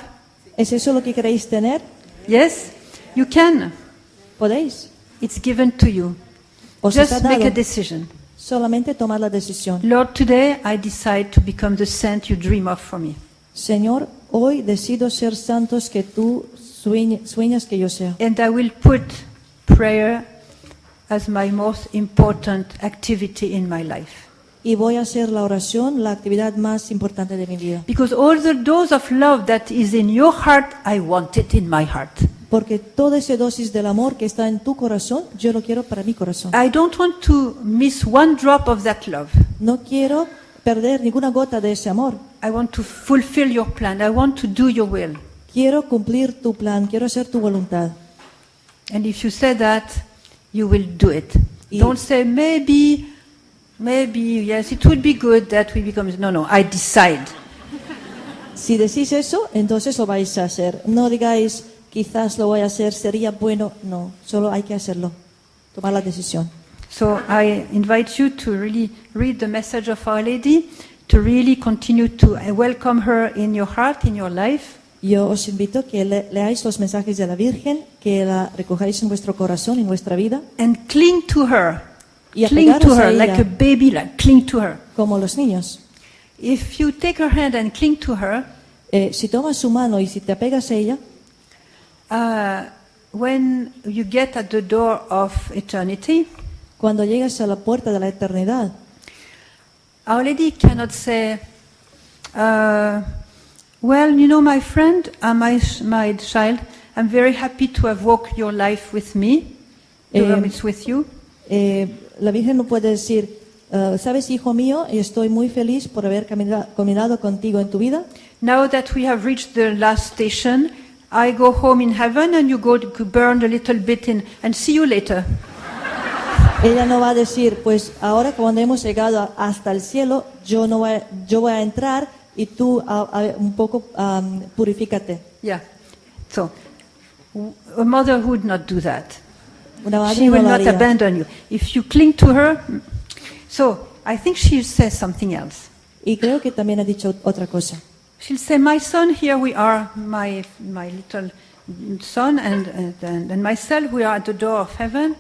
¿Es eso lo que queréis tener? Yes, you can. Podéis. It's given to you. Os está Just make a dado. decision. Solamente tomar la decisión. Lord, today I decide to become the saint you dream of for me. Señor, hoy decido ser santos que tú sueñas que yo sea. And I will put prayer as my most important activity in my life. Y voy a hacer la oración la actividad más importante de mi vida. Because all the dose of love that is in your heart, I want it in my heart. Porque toda esa dosis del amor que está en tu corazón, yo lo quiero para mi corazón. I don't want to miss one drop of that love. No quiero perder ninguna gota de ese amor. I want to fulfill your plan. I want to do your will. Quiero cumplir tu plan, quiero hacer tu voluntad. And if you say that, you will do it. Y- Don't say maybe, yes, it would be good that we become. No, I decide. Si decís eso, entonces lo vais a hacer. No digáis, quizás lo voy a hacer, sería bueno. No, solo hay que hacerlo. Tomar la decisión. So I invite you to really read the message of Our Lady, to really continue to welcome her in your heart, in your life. Yo os invito a que leáis los mensajes de la Virgen, que la recojáis en vuestro corazón, en vuestra vida, And cling to her. Y Cling to apegaros a her ella. like a baby, like cling to her. como los niños. If you take her hand and cling to her, Si tomas su mano y si te apegas a ella, when you get at the door of eternity, cuando llegas a la puerta de la eternidad, Our Lady cannot say, well, you know, my friend, my child, I'm very happy to have walked your life with me, it's with you. la Virgen no puede decir, sabes, hijo mío, estoy muy feliz por haber caminado contigo en tu vida. Now that we have reached the last station, I go home in heaven and you go to burn a little bit in and see you later. Ella no va a decir, pues ahora cuando hemos llegado hasta el cielo, yo voy a entrar y tú un poco purifícate. Yeah. So, a mother would not do that. Una madre She no will lo not haría. abandon you. If you cling to her, so I think she says something else. Y creo que también ha dicho otra cosa. She'll say, my son, here we are, my little son and myself, we are at the door of heaven.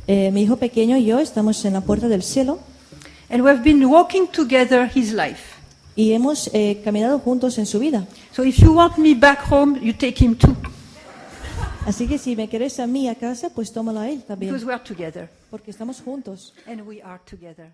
Mi hijo pequeño y yo estamos en la puerta del cielo And we've been walking together his life. y hemos caminado juntos en su vida. So if you want me back home, you take him too, Así que si me querés a mí a casa, pues tómalo a él también, because we are together. porque estamos juntos. And we are together.